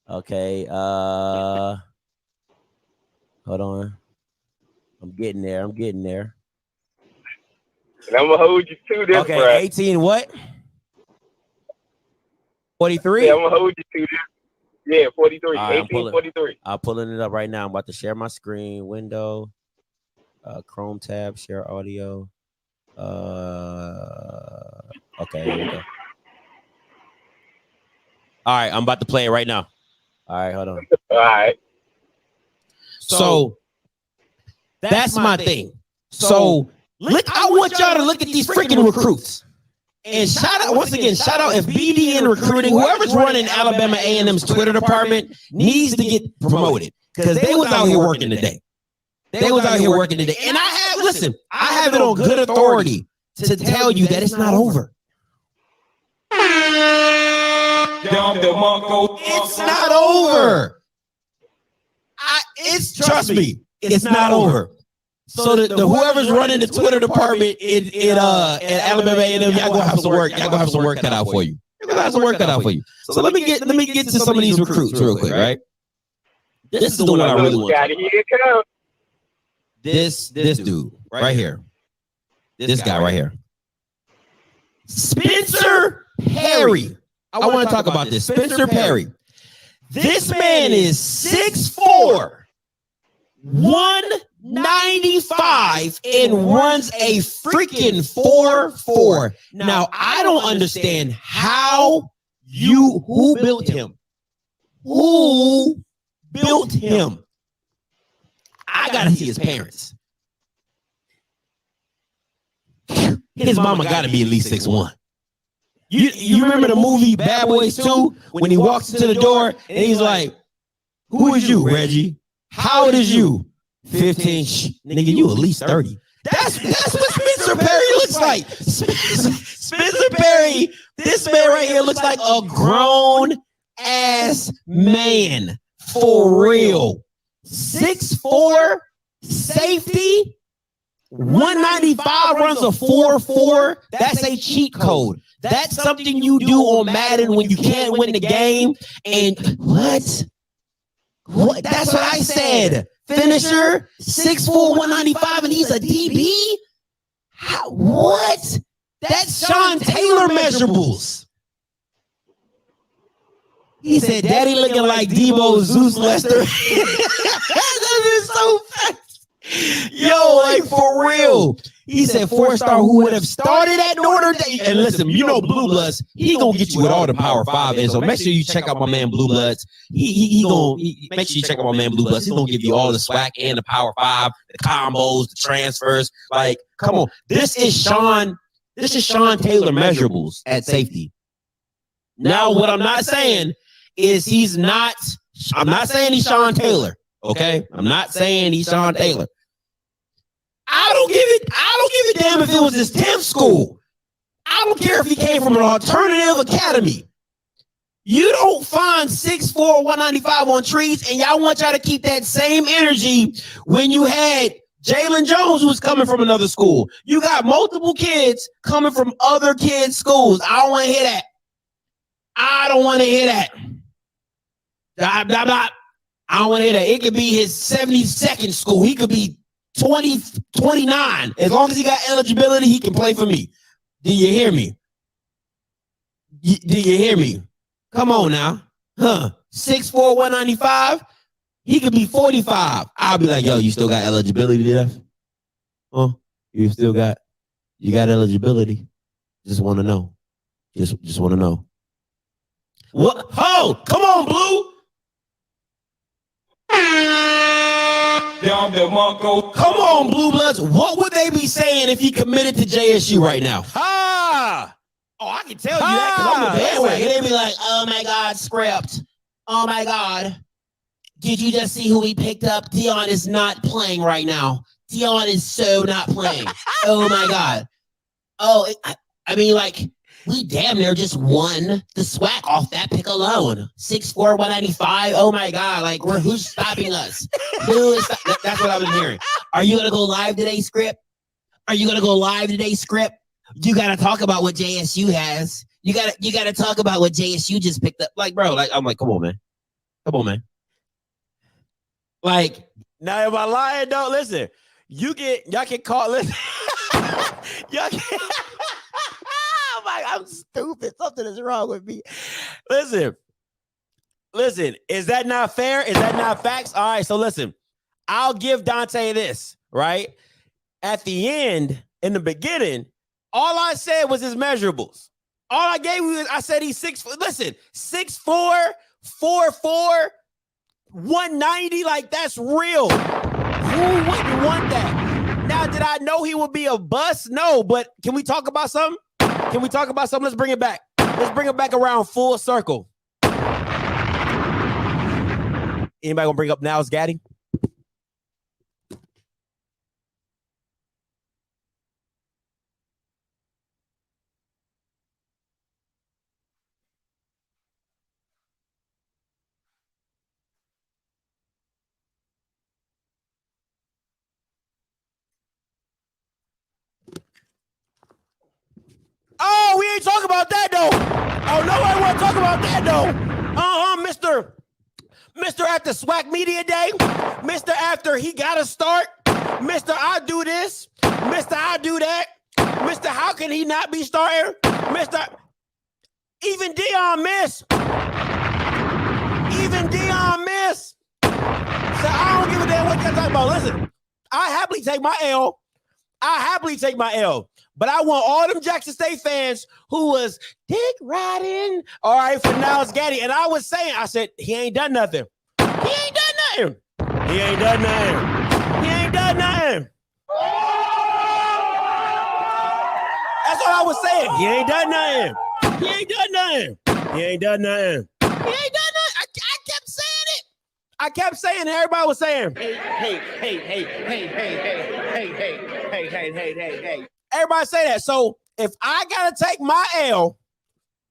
Okay, hold on. I'm getting there. And I'm going to hold you to this, okay, bro. 18 what? 43? Yeah, I'm going to hold you to this. Yeah, 43. All right, 1843. I'm pulling it up right now. I'm about to share my screen window. Chrome tab, share audio. Okay, here we go. All right, I'm about to play it right now. All right, hold on. All right. So that's my thing. So I want y'all to look at these freaking recruits. And shout out once again, shout out if BD in recruiting, whoever's running Alabama A&M's Twitter department needs to get promoted because they was out here working today. They was out here working today. And I have it on good authority to tell you that it's not over. It's not over. Trust me, it's not over. So the whoever's running the Twitter department in Alabama A&M, y'all gonna have some work. Y'all gonna have some work cut out for you. You're gonna have some work cut out for you. So let me get to some of these recruits real quick, right? This is the one I really want. This dude right here. This guy right here. Spencer Perry. I want to talk about this. Spencer Perry. This man is 6'4", 195 and runs a freaking 4.4. Now, I don't understand who built him. Who built him? I gotta see his parents. His mama gotta be at least 6'1". You remember the movie Bad Boys 2 when he walks into the door and he's like, "Who is you, Reggie? How old is you? 15. Nigga, you at least 30. That's what Spencer Perry looks like. Spencer Perry, this man right here looks like a grown ass man for real. 6'4", safety, 195, runs a 4.4. That's a cheat code. That's something you do on Madden when you can't win the game. And what? That's what I said. Finisher, 6'4", 195, and he's a DB? What? That's Sean Taylor measurables. He said, "Daddy looking like Debo Zeus Lester." That is so fast. Yo, like for real. He said 4-star who would have started at Notre Dame. And listen, you know Blue Bloods, he gonna get you with all the Power 5. And so make sure you check out my man Blue Bloods. He make sure you check out my man Blue Bloods. He's gonna give you all the SWAC and the Power 5, the combos, the transfers. Like, come on. This is Sean Taylor measurables at safety. Now, what I'm not saying is I'm not saying he's Sean Taylor. Okay? I'm not saying he's Sean Taylor. I don't give a damn if it was his 10th school. I don't care if he came from an alternative academy. You don't find 6'4", 195 on trees, and y'all want y'all to keep that same energy when you had Jalen Jones, who's coming from another school. You got multiple kids coming from other kids' schools. I don't want to hear that. I don't want to hear that. I don't want to hear that. It could be his 72nd school. He could be 29. As long as he got eligibility, he can play for me. Do you hear me? Do you hear me? Come on now. 6'4", 195. He could be 45. I'll be like, yo, you still got eligibility there? You got eligibility. Just want to know. Just want to know. What? Oh, come on, Blue. Come on, Blue Bloods. What would they be saying if he committed to JSU right now? Oh, I can tell you that because I'm the bandwagon. They'd be like, "Oh my God, script. Oh my God. Did you just see who we picked up? Dion is not playing right now. Dion is so not playing. Oh my God. Oh, I mean, like, we damn near just won the SWAC off that pick alone. 6'4", 195. Oh my God. Like, who's stopping us? That's what I've been hearing. Are you going to go live today, Script? Are you going to go live today, Script? You got to talk about what JSU has. You got to talk about what JSU just picked up. Like, bro, like, I'm like, come on, man. Come on, man. Like, now am I lying? Don't listen. Y'all can call, listen. Y'all can. I'm stupid. Something is wrong with me. Listen, Listen, is that not fair? Is that not facts? All right, so listen, I'll give Dante this, right? At the end, in the beginning, all I said was his measurables. All I gave you is I said he's 6'4", 4'4", 190. Like, that's real. Who wouldn't want that? Now, did I know he would be a bust? No, but can we talk about something? Can we talk about something? Let's bring it back. Let's bring it back around full circle. Anybody gonna bring up Niles Gaddy? Oh, we ain't talking about that though. Oh, nobody want to talk about that though. Mr. After SWAC Media Day, Mr. After he gotta start, Mr. I do this, Mr. I do that, Mr. How can he not be starting? Mr. Even Dion miss. So I don't give a damn what you're talking about. Listen, I happily take my L. But I want all them Jackson State fans who was dick riding, all right, for Niles Gaddy. And I said, he ain't done nothing. That's all I was saying. He ain't done nothing. I kept saying it. Everybody was saying, hey. Everybody say that. So if I gotta take my L,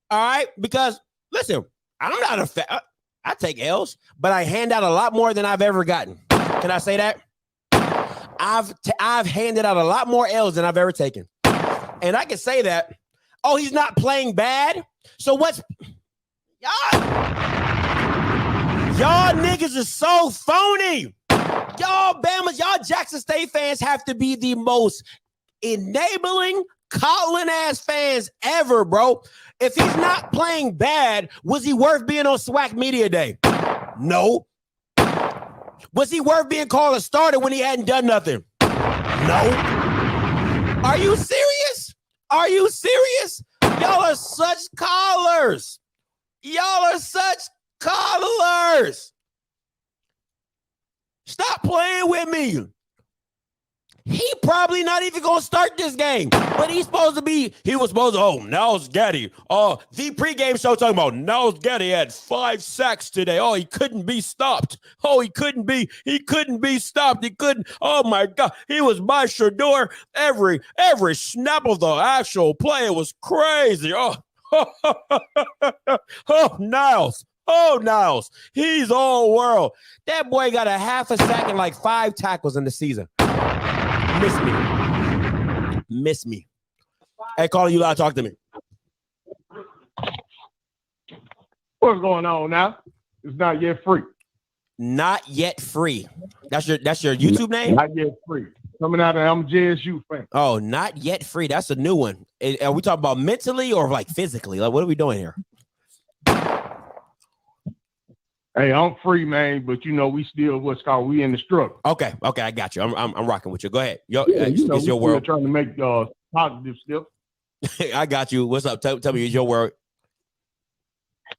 all right, because listen, I'm not I take L's, but I hand out a lot more than I've ever gotten. Can I say that? I've handed out a lot more L's than I've ever taken, and I can say that. Oh, he's not playing bad. So what's y'all niggas is so phony. Y'all Bama's, y'all Jackson State fans have to be the most enabling, coddling ass fans ever, bro. If he's not playing bad, was he worth being on SWAC Media Day? No. Was he worth being called a starter when he hadn't done nothing? No. Are you serious? Y'all are such callers. Stop playing with me. He probably not even gonna start this game, but he was supposed to, Niles Gaddy. The pregame show talking about Niles Gaddy had 5 sacks today. Oh, he couldn't be stopped. Oh my God. He was by Shador. Every snap of the actual play was crazy. Niles. He's all world. That boy got a half a sack and like 5 tackles in the season. Miss me. Hey, Carla, you loud, talk to me. What's going on now? It's not yet free. Not yet free. That's your YouTube name? Not yet free. Coming out of I'm a JSU fan. Oh, not yet free. That's a new one. Are we talking about mentally or like physically? Like, what are we doing here? Hey, I'm free, man, but we still we in the struggle. Okay, I got you. I'm rocking with you. Go ahead. It's your world. Trying to make positive stuff. I got you. What's up? Tell me, it's your word.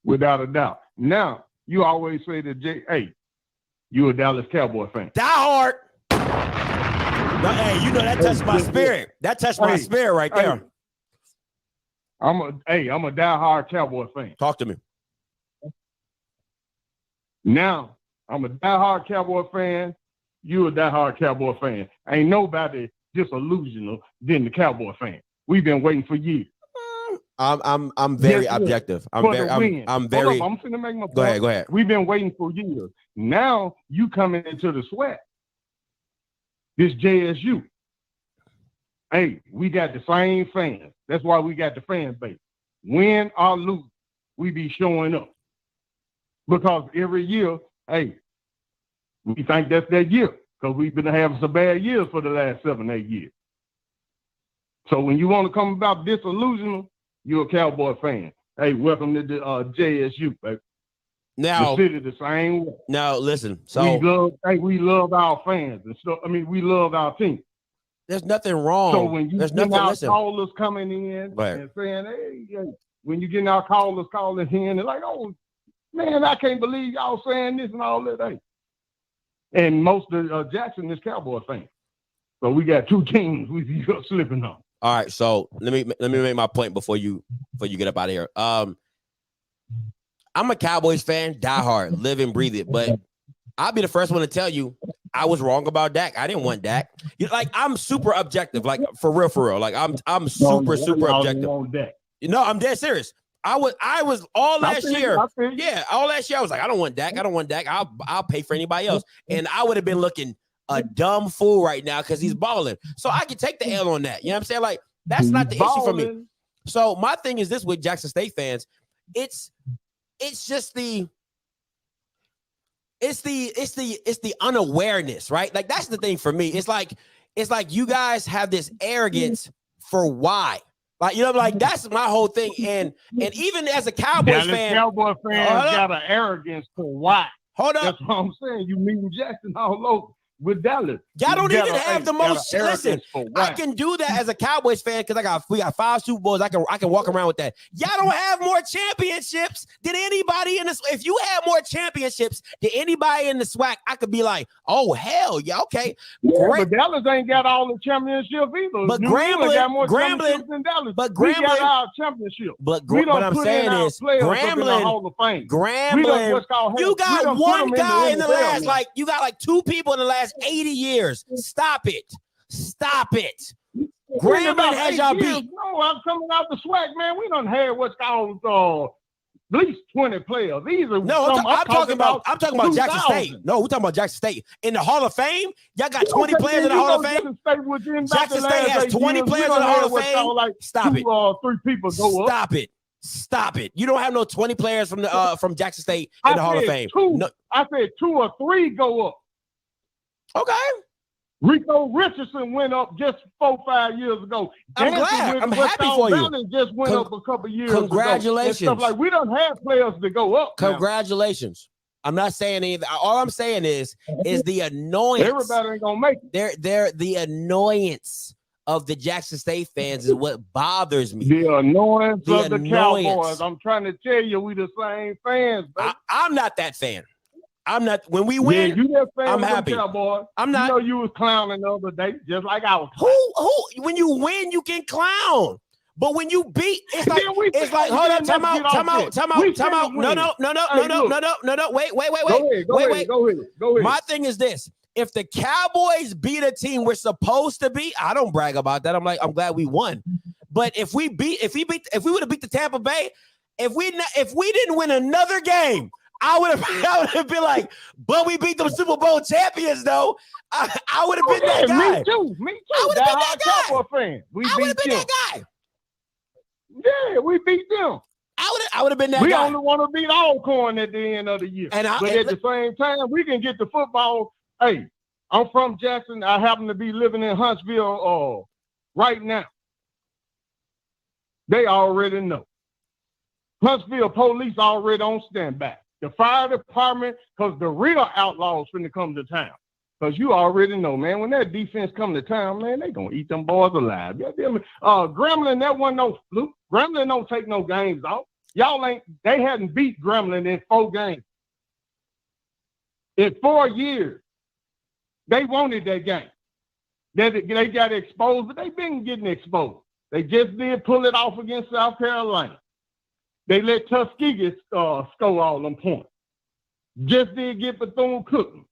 Without a doubt. Now, you always say that, hey, you a Dallas Cowboy fan. Die hard. No, hey, that touched my spirit. That touched my spirit right there. I'm a diehard Cowboy fan. Talk to me. Now, I'm a diehard Cowboy fan. You a diehard Cowboy fan. Ain't nobody disillusional than the Cowboy fan. We've been waiting for years. I'm very objective. I'm very. I'm finna make my point. Go ahead. We've been waiting for years. Now you coming into the SWAC. This JSU. Hey, we got the same fans. That's why we got the fan base. Win or lose, we be showing up. Because every year, hey, we think that's that year. Because we've been having some bad years for the last 7-8 years. So when you want to come about disillusional, you're a Cowboy fan. Hey, welcome to the JSU, baby. Now, the city the same way. Now, listen. So we love our fans and stuff. I mean, we love our team. There's nothing wrong. So when you there's get nothing. our Listen, callers coming in right. and saying, "Hey," when you getting our callers calling in, they're like, "Oh man, I can't believe y'all saying this and all that." Hey. And most of Jackson is Cowboy fans. So we got two teams we slipping on. All right, so let me make my point before you get up out of here. I'm a Cowboys fan, diehard, live and breathe it. But I'll be the first one to tell you I was wrong about Dak. I didn't want Dak. Like I'm super objective, like for real. Like I'm super objective. No, I'm dead serious. I was all last year. Yeah, all last year I was like, I don't want Dak. I'll pay for anybody else, and I would have been looking a dumb fool right now because he's balling. So I can take the L on that. You know what I'm saying? Like that's not the issue for me. So my thing is this with Jackson State fans, it's just the unawareness, right? Like that's the thing for me. It's like you guys have this arrogance for why. Like, you know, like that's my whole thing. And even as a Cowboys fan, Cowboy fans got an arrogance for why. Hold up. That's what I'm saying. You meeting Jackson all over. With Dallas, y'all don't even have the most. Listen, I can do that as a Cowboys fan because we got 5 Super Bowls. I can walk around with that. Y'all don't have more championships than anybody in this. If you had more championships than anybody in the SWAC, I could be like, oh hell yeah, okay. Yeah, but Dallas ain't got all the championships either. But Grambling got more championships than Dallas. But we Grambling got our championship. But what I'm saying is, Grambling, you got one guy in the last, like you got like 2 people in the last 80 years. Stop it. Grambling has y'all beat. No, I'm coming out the SWAC, man. We done had what's called at least 20 players. These are I'm talking about Jackson State. No, we're talking about Jackson State. In the Hall of Fame, y'all got 20 players in the Hall of Fame. Jackson State has 20 players in the Hall of Fame. Stop it. 2 or 3 people go up. Stop it. You don't have no 20 players from Jackson State in the Hall of Fame. I said 2 or 3 go up. Okay. Rico Richardson went up just 4-5 years ago. I'm glad. I'm happy for you. Just went up a couple years Congratulations. ago. Stuff like we don't have players to go up. Congratulations. Now. I'm not saying anything. All I'm saying is the annoyance. Everybody ain't gonna make it. The annoyance of the Jackson State fans is what bothers me. The annoyance of the Cowboys. I'm trying to tell you, we the same fans. I'm not that fan. I'm not. When we win, I'm happy. I'm not. You know, you was clowning the other day, just like I was. Who? When you win, you can clown. But when you beat, it's like hold on, time out. No. Wait. Go ahead. My thing is this: if the Cowboys beat a team we're supposed to beat, I don't brag about that. I'm glad we won. But if we would have beat the Tampa Bay, if we didn't win another game, I would have been like, but we beat the Super Bowl champions, though. I would have been that guy. Me too. I would have been that guy. I would have been that guy. Yeah, we beat them. I would have been that guy. We only want to beat Alcorn at the end of the year. But at the same time, we can get the football. Hey, I'm from Jackson. I happen to be living in Huntsville right now. They already know. Huntsville police already on standby. The fire department, because the real outlaws finna come to town. Because you already know, man, when that defense come to town, man, they gonna eat them boys alive. Grambling, that one no fluke. Grambling don't take no games off. They hadn't beat Grambling in 4 games. In 4 years, they wanted that game. They got exposed, but they been getting exposed. They just did pull it off against South Carolina. They let Tuskegee score all them points. Just did get Bethune-Cookman.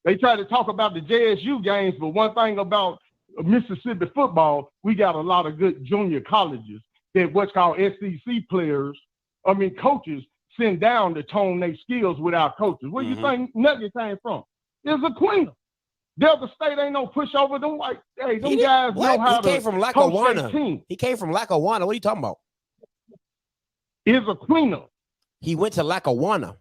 They try to talk about the JSU games, but one thing about Mississippi football, we got a lot of good junior colleges that what's called SEC coaches send down to tone their skills with our coaches. Where you think Nugget came from? It's a queen. Delta State ain't no pushover. Them guys know how to coach their team. He came from Lackawanna. What are you talking about? Is a queen. He went to Lackawanna.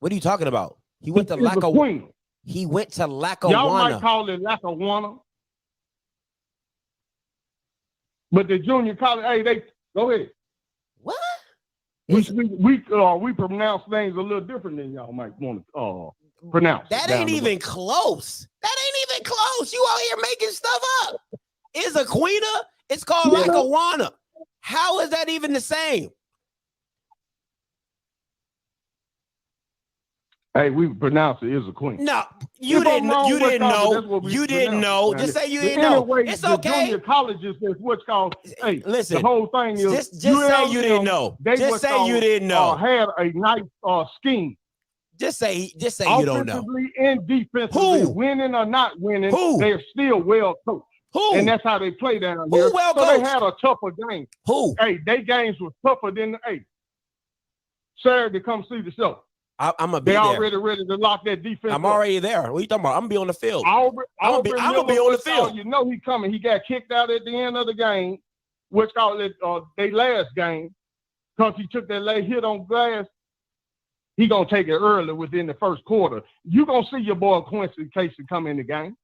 What are you talking about? He went to Lackawanna. He went to Lackawanna. Y'all might call it Lackawanna. But the junior college, hey, they go ahead. What? We pronounce things a little different than y'all might want to pronounce. That ain't even close. That ain't even close. You out here making stuff up. Is a queener? It's called Lackawanna. How is that even the same? Hey, we pronounce it is a queen. No, you didn't know. You didn't know. You didn't know. Just say you didn't know. It's okay. Junior colleges is what's called. Hey, listen. The whole thing is just say you didn't know. Just say you didn't know. Had a nice scheme. Just say you don't know. Offensively and defensively, winning or not winning, they're still well coached. And that's how they play down here. Well so they had a tougher game. Hey, their games were tougher than Saturday, come see the show. I'm gonna be there. They already ready to lock that defense. I'm already there. What are you talking about? I'm gonna be on the field. I'm gonna be on the field. You know he coming. He got kicked out at the end of the game, which called it their last game, because he took that late hit on glass. He gonna take it early within the first quarter. You gonna see your boy Quincy Casey come in the game.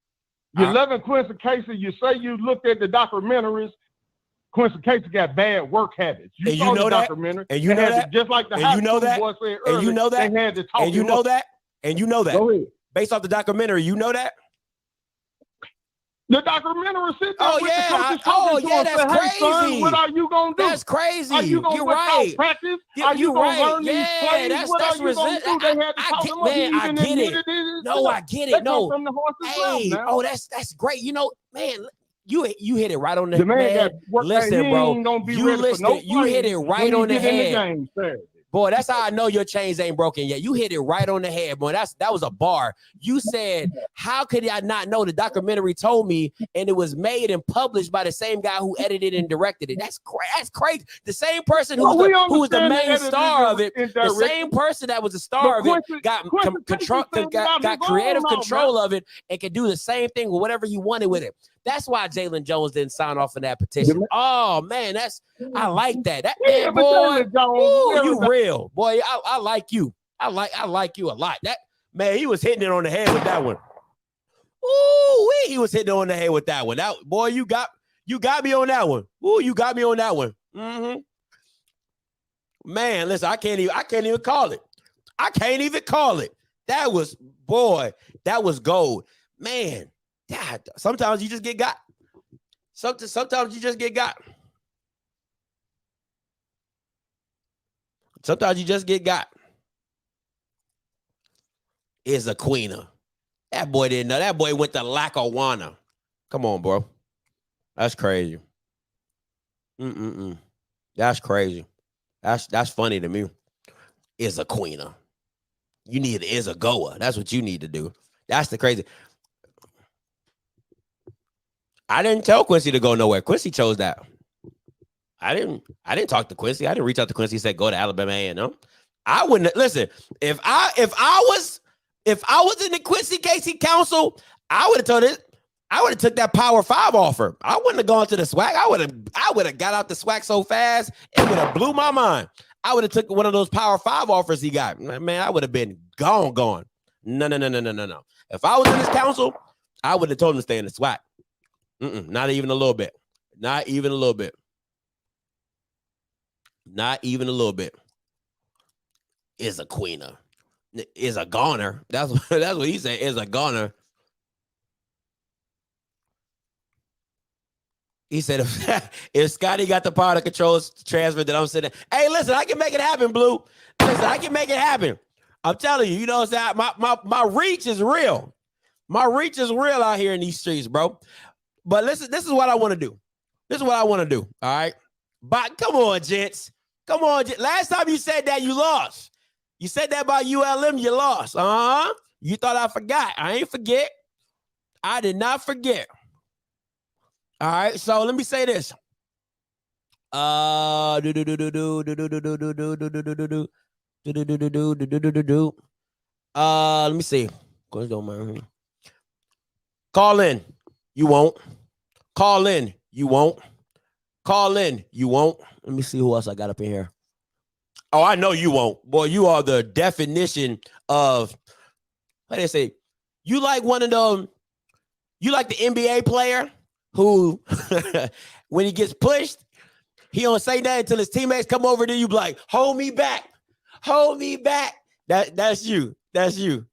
You loving Quincy Casey. You say you looked at the documentaries. Quincy Casey got bad work habits. You saw the documentary. And you know that. Just like the high school boy said earlier. And you know that. They had to talk. And you know that. And you know that. Go ahead. Based off the documentary, you know that. The documentary said that. That's crazy. Hey, son, what are you gonna do? That's crazy. Are you gonna right. Practice? Are you gonna learn these plays? What are you gonna do? They had to talk him up. I get it. No, I get it. No. From the horse's mouth, that's great. You know, man. You hit it right on the head. Man, listen, bro. You hit it right on the head. Boy, that's how I know your chains ain't broken yet. You hit it right on the head, boy. That was a bar. You said, how could I not know? The documentary told me, and it was made and published by the same guy who edited and directed it. That's crazy. The same person who was the main star of it, the same person that was the star of it, got creative control of it and could do the same thing with whatever he wanted with it. That's why Jalen Jones didn't sign off on that petition. Oh man, I like that. That man, boy, you real boy. I like you. I like you a lot. That man, he was hitting it on the head with that one. Ooh, he was hitting it on the head with that one. That boy, you got me on that one. Ooh, you got me on that one. Mm-hmm. Man, listen, I can't even call it. I can't even call it. That was gold, man. God, sometimes you just get got. Sometimes you just get got. Sometimes you just get got. Is a queener. That boy didn't know. That boy went to Lackawanna. Come on, bro. That's crazy. That's crazy. That's funny to me. Is a queener. You need is a goer. That's what you need to do. That's the crazy. I didn't tell Quincy to go nowhere. Quincy chose that. I didn't talk to Quincy. I didn't reach out to Quincy and say go to Alabama A&M. I wouldn't listen. If I was in the Quincy Casey Council, I would have told it. I would have took that Power 5 offer. I wouldn't have gone to the SWAC. I would have got out the SWAC so fast it would have blew my mind. I would have took one of those Power 5 offers he got. Man, I would have been gone. No. If I was in this council, I would have told him to stay in the SWAC. Not even a little bit. Not even a little bit. Not even a little bit. Is a queener. Is a goner. That's what he said. Is a goner. He said, if Scotty got the power to control transfer, then I'm sitting. Hey, listen, I can make it happen, Blue. Listen, I can make it happen. I'm telling you, you know what I'm saying? My reach is real. My reach is real out here in these streets, bro. But listen, this is what I want to do. All right? But come on, gents. Come on. Last time you said that, you lost. You said that about ULM, you lost. You thought I forgot. I ain't forget. I did not forget. All right, so let me say this. Let me see. Call in. You won't. Call in. You won't. Call in. You won't. Let me see who else I got up in here. Oh, I know you won't. Boy, you are the definition of, how do they say? You like one of them, you like the NBA player who, when he gets pushed, He don't say nothing until his teammates come over to you, be like, hold me back. Hold me back. That's you. That's you.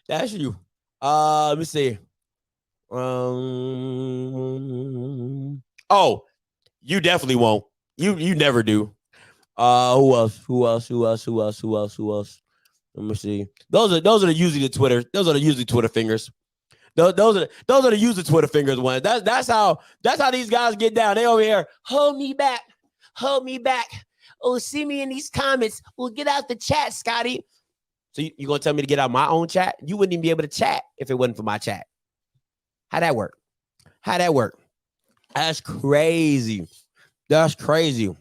That's you. Let me see. Oh, you definitely won't. You never do. Who else? Let me see. Those are usually the Twitter. Those are the usually Twitter fingers. Those are the usually Twitter fingers ones. That's how these guys get down. They over here, hold me back. Oh, see me in these comments. We'll get out the chat, Scotty. So you gonna tell me to get out my own chat? You wouldn't even be able to chat if it wasn't for my chat. How'd that work? That's crazy. That's crazy.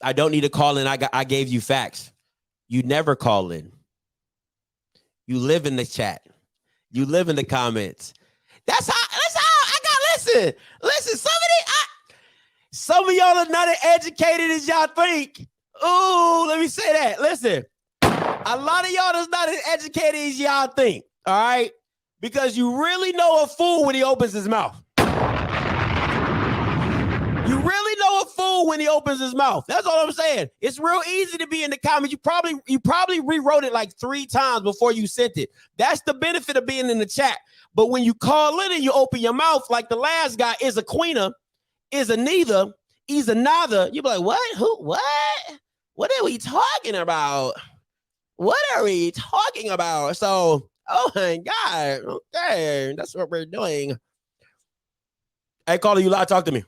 I don't need to call in. I gave you facts. You never call in. You live in the chat. You live in the comments. That's how I got. Listen. Some of y'all are not as educated as y'all think. Ooh, let me say that. Listen, a lot of y'all is not as educated as y'all think. All right, because you really know a fool when he opens his mouth. You really know a fool when he opens his mouth. That's all I'm saying. It's real easy to be in the comments. You probably rewrote it like 3 times before you sent it. That's the benefit of being in the chat. But when you call in and you open your mouth like the last guy, is a queener, is a neither, is a neither, you be like, what? Who? What? What are we talking about? So, oh my God. Okay, that's what we're doing. Hey, caller, you live, talk to me.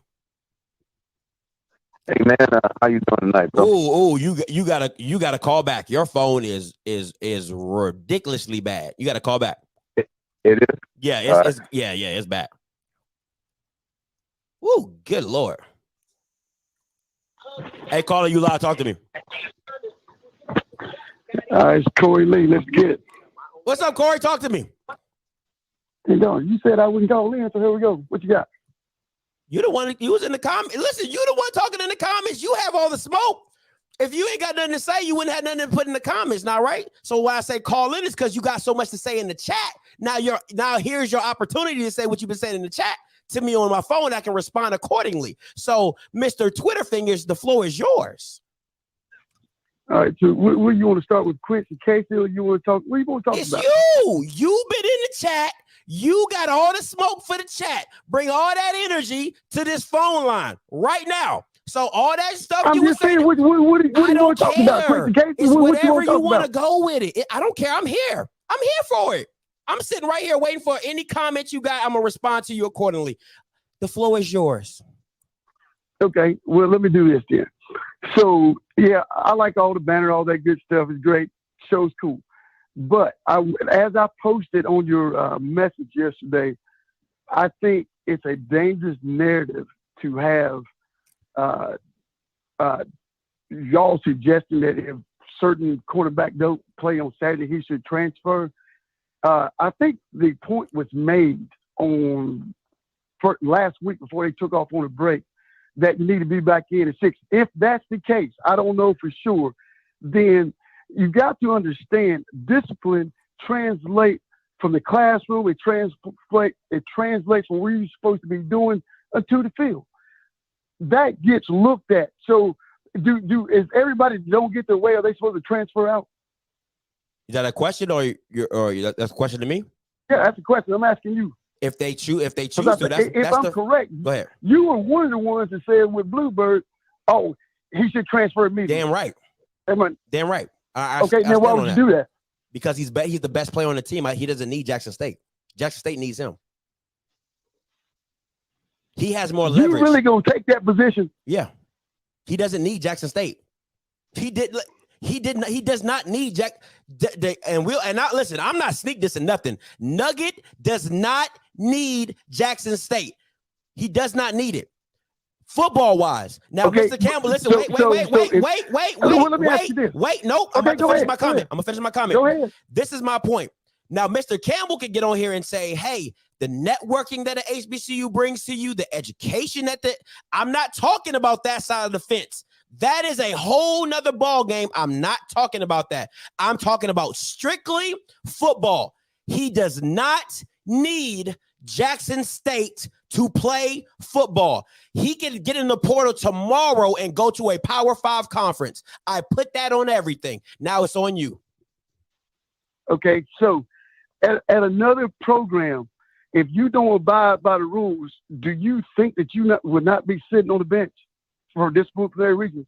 Hey man, how you doing tonight, bro? Oh, you gotta call back. Your phone is ridiculously bad. You gotta call back. It is. Yeah, it's bad. Woo, good Lord. Hey, caller, you live, talk to me. It's Corey Lee. Let's get it. What's up, Corey? Talk to me. Hey, you said I wouldn't call in, so here we go. What you got? You the one. You was in the comments. Listen, you the one talking in the comments. You have all the smoke. If you ain't got nothing to say, you wouldn't have nothing to put in the comments, now, right? So why I say call in is because you got so much to say in the chat. Now here's your opportunity to say what you've been saying in the chat to me on my phone. I can respond accordingly. So, Mr. Twitter Fingers, the floor is yours. All right. So, where you want to start with, Quincy Casey, or you want to talk? What you want to talk about? It's you. You've been in the chat. You got all the smoke for the chat. Bring all that energy to this phone line right now. So all that stuff you were saying, what do you want to talk about? Quincy Casey, it's whatever you want to about? go with it. I don't care. I'm here. I'm here for it. I'm sitting right here waiting for any comments you got. I'm going to respond to you accordingly. The floor is yours. Okay. Well, let me do this then. So, yeah, I like all the banner, all that good stuff. It's great. Show's cool. But as I posted on your message yesterday, I think it's a dangerous narrative to have y'all suggesting that if certain quarterback don't play on Saturday, he should transfer. I think the point was made last week before they took off on a break that you need to be back in at 6. If that's the case, I don't know for sure, then you got to understand discipline translates from the classroom. It translates from where you're supposed to be doing to the field. That gets looked at. So, is everybody don't get their way? Are they supposed to transfer out? Is that a question, or that's a question to me? Yeah, that's a question. I'm asking you. If they choose to, if I'm correct, go ahead. You were one of the ones that said with Bluebird, oh, he should transfer immediately. Damn right. Damn right. Okay, now why would you do that? Because he's the best player on the team. He doesn't need Jackson State. Jackson State needs him. He has more leverage. You really gonna take that position? Yeah. He doesn't need Jackson State. He does not need listen, I'm not sneak dissing nothing. Nugget does not need Jackson State. He does not need it. Football wise. Now, okay, Mr. Campbell, listen, wait. Nope. I'm about to finish my comment. I'm gonna finish my comment. Go ahead. This is my point. Now, Mr. Campbell can get on here and say, hey, the networking that an HBCU brings to you, the education I'm not talking about that side of the fence. That is a whole nother ball game. I'm not talking about that. I'm talking about strictly football. He does not need Jackson State to play football. He can get in the portal tomorrow and go to a Power 5 conference. I put that on everything. Now it's on you. Okay, so at another program, if you don't abide by the rules, do you think that you would not be sitting on the bench for disciplinary reasons?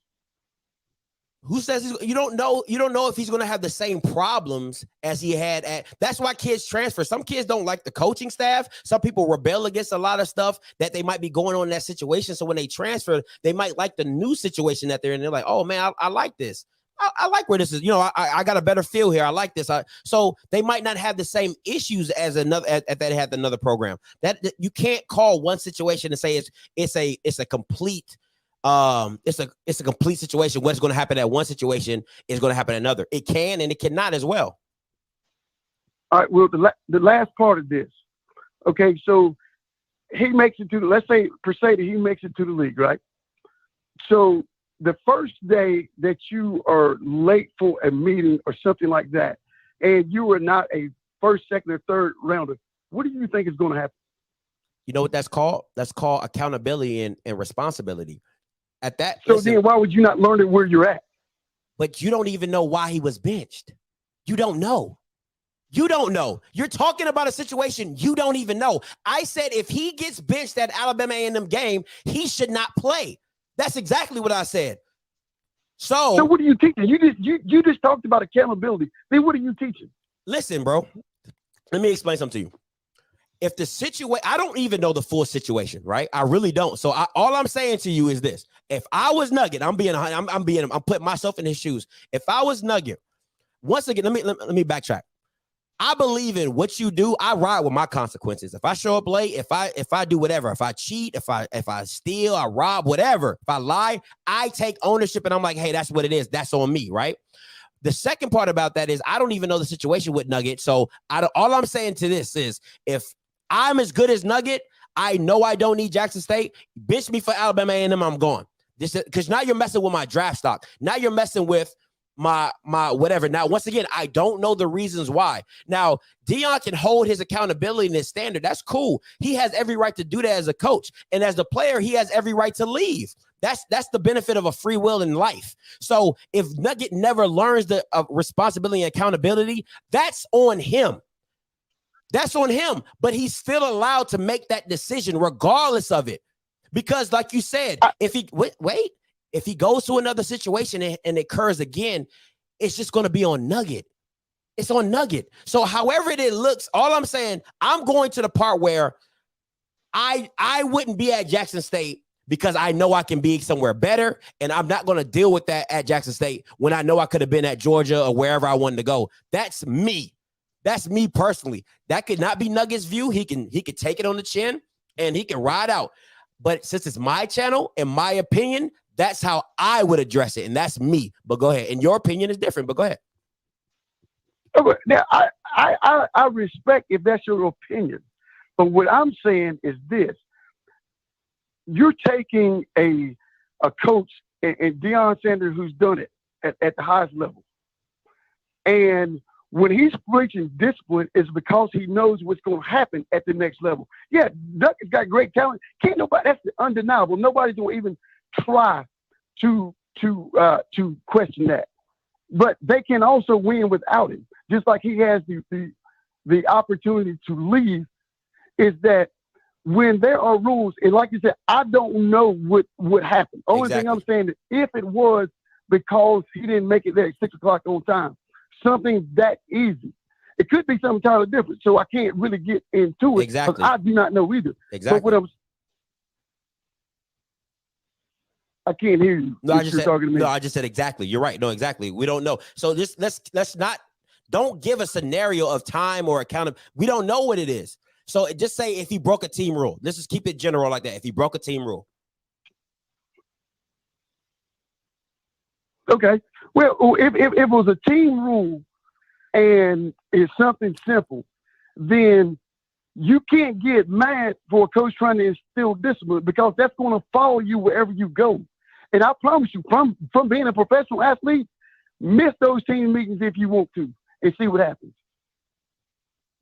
Who says you don't know? You don't know if he's going to have the same problems as he had at. That's why kids transfer. Some kids don't like the coaching staff. Some people rebel against a lot of stuff that they might be going on in that situation. So when they transfer, they might like the new situation that they're in. They're like, oh man, I like this. I like where this is. You know, I got a better feel here. I like this. So they might not have the same issues as another if they had another program. That you can't call one situation and say it's a complete. It's a complete situation. What's going to happen at one situation is going to happen at another. It can and it cannot as well. All right. Well, the last part of this. Okay, so he makes it to let's say per se that he makes it to the league, right? So the first day that you are late for a meeting or something like that, and you are not a first, second, or third rounder, what do you think is going to happen? You know what that's called? That's called accountability and responsibility. At that, so then why would you not learn it where you're at? But you don't even know why he was benched. You don't know. You don't know. You're talking about a situation you don't even know. I said if he gets benched at Alabama A&M game, he should not play. That's exactly what I said. So what are you teaching? You just talked about accountability. Then what are you teaching? Listen, bro. Let me explain something to you. If the situation, I don't even know the full situation, right? I really don't. So all I'm saying to you is this: if I was Nugget, I'm putting myself in his shoes. If I was Nugget, once again, let me backtrack. I believe in what you do. I ride with my consequences. If I show up late, if I do whatever, if I cheat, if I steal, I rob, whatever, if I lie, I take ownership and I'm like, hey, that's what it is. That's on me, right? The second part about that is I don't even know the situation with Nugget. So all I'm saying to this is if I'm as good as Nugget, I know I don't need Jackson State. Bench me for Alabama A&M, I'm gone. Because now you're messing with my draft stock. Now you're messing with my whatever. Now, once again, I don't know the reasons why. Now, Deion can hold his accountability and his standard. That's cool. He has every right to do that as a coach. And as the player, he has every right to leave. That's the benefit of a free will in life. So if Nugget never learns the responsibility and accountability, that's on him. That's on him, but he's still allowed to make that decision regardless of it. Because like you said, if he if he goes to another situation and it occurs again, it's just going to be on Nugget. It's on Nugget. So however it looks, all I'm saying, I'm going to the part where I wouldn't be at Jackson State because I know I can be somewhere better, and I'm not going to deal with that at Jackson State when I know I could have been at Georgia or wherever I wanted to go. That's me. That's me personally. That could not be Nugget's view. He could take it on the chin and he can ride out. But since it's my channel and my opinion, that's how I would address it. And that's me. But go ahead. And your opinion is different, but go ahead. Okay. Now, I respect if that's your opinion. But what I'm saying is this. You're taking a coach and Deion Sanders who's done it at the highest level. And when he's preaching discipline, it's because he knows what's going to happen at the next level. Yeah, Nugget's got great talent. Can't nobody, that's undeniable. Nobody's going to even try to question that. But they can also win without him. Just like he has the opportunity to leave, is that when there are rules, and like you said, I don't know what happened. Only thing I'm saying is if it was because he didn't make it there at 6 o'clock on time, something that easy, it could be something entirely different. So I can't really get into it. Exactly. I do not know either. Exactly. But I can't hear you. No, I just said exactly. You're right. No, exactly. We don't know. So just let's not, don't give a scenario of time or account. We don't know what it is. So just say if he broke a team rule. Let's just keep it general like that. If he broke a team rule. Okay. Well, if it was a team rule and it's something simple, then you can't get mad for a coach trying to instill discipline because that's going to follow you wherever you go. And I promise you, from being a professional athlete, miss those team meetings if you want to and see what happens.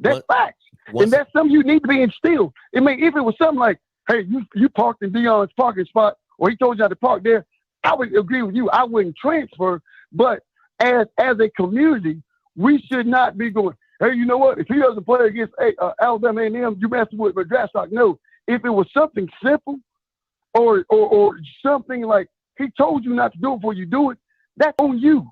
That's facts. And that's something you need to be instilled. I mean, if it was something like, hey, you parked in Dion's parking spot, or he told you how to park there, I would agree with you. I wouldn't transfer. But as a community, we should not be going, hey, you know what? If he doesn't play against Alabama A&M, you messing with my draft stock. No. If it was something simple or something like he told you not to do it before you do it, that's on you.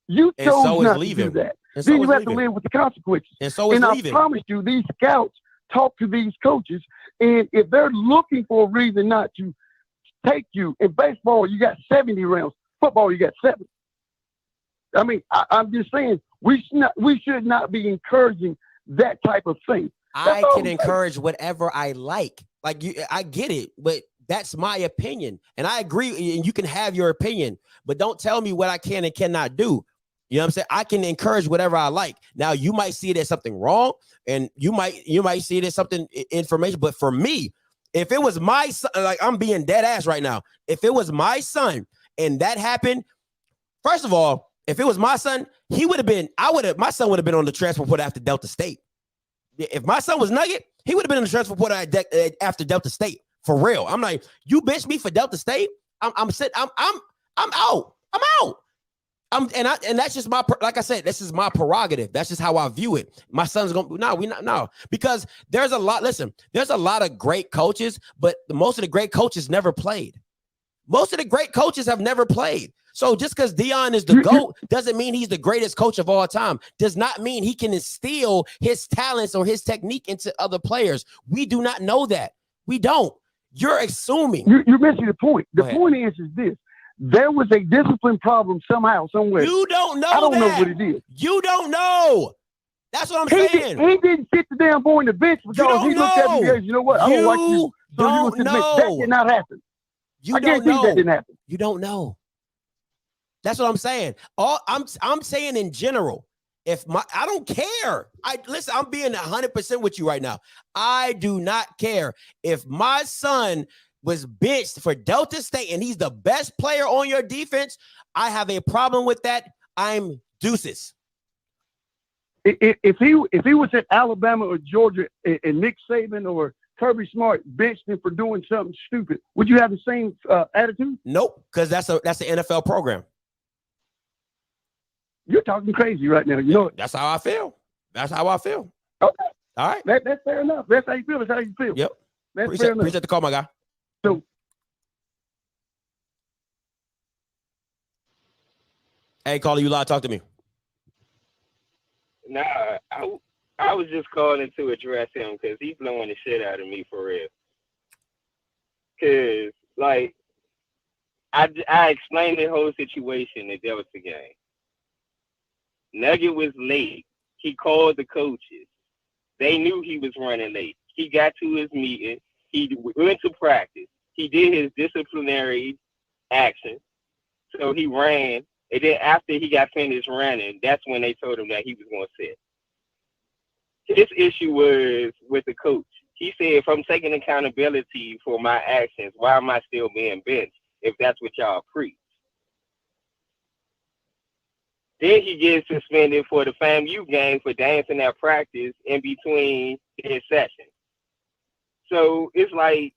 You chose not to do that. Then you have to live with the consequences. And I promise you, these scouts talk to these coaches, and if they're looking for a reason not to take you, in baseball, you got 70 rounds. Football, you got 7. I mean, I'm just saying, we should not be encouraging that type of thing. I can encourage whatever I like. Like I get it, but that's my opinion. And I agree, and you can have your opinion, but don't tell me what I can and cannot do. You know what I'm saying? I can encourage whatever I like. Now, you might see it as something wrong, and you might see it as something information. But for me, if it was my son, like I'm being dead ass right now, if it was my son and that happened, first of all, if it was my son, my son would have been on the transfer report after Delta State. If my son was Nugget, he would have been on the transfer report after Delta State. For real. I'm like, you bench me for Delta State? I'm out. And that's just like I said, this is my prerogative. That's just how I view it. My son's no, because there's a lot of great coaches, but most of the great coaches never played. Most of the great coaches have never played. So just because Dion is the GOAT doesn't mean he's the greatest coach of all time. Does not mean he can instill his talents or his technique into other players. We do not know that. We don't. You're assuming. You're missing the point. The point is this. There was a discipline problem somehow, somewhere. You don't know I don't know what it is. You don't know. That's what I'm saying. He didn't sit the damn boy in the bench because he looked at me and said, you know what? I don't like you. So don't know. That did not happen. I guarantee that didn't happen. You don't know. That's what I'm saying. I'm saying in general, I don't care. Listen, I'm being 100% with you right now. I do not care if my son was benched for Delta State and he's the best player on your defense. I have a problem with that. I'm deuces. If he was at Alabama or Georgia and Nick Saban or Kirby Smart benched him for doing something stupid, would you have the same attitude? Nope, because that's an NFL program. You're talking crazy right now. You know, that's how I feel. That's how I feel. Okay. All right. That's fair enough. That's how you feel. That's how you feel. Yep. That's fair enough. Appreciate the call, my guy. So, hey, caller, you live. Talk to me. Nah, I was just calling to address him because he's blowing the shit out of me for real. Because, like, I explained the whole situation at Delta game. Nugget was late. He called the coaches. They knew he was running late. He got to his meeting. He went to practice. He did his disciplinary action. So he ran. And then after he got finished running, that's when they told him that he was going to sit. His issue was with the coach. He said, if I'm taking accountability for my actions, why am I still being benched if that's what y'all preach? Then he gets suspended for the FAMU game for dancing at practice in between his sessions. So it's like,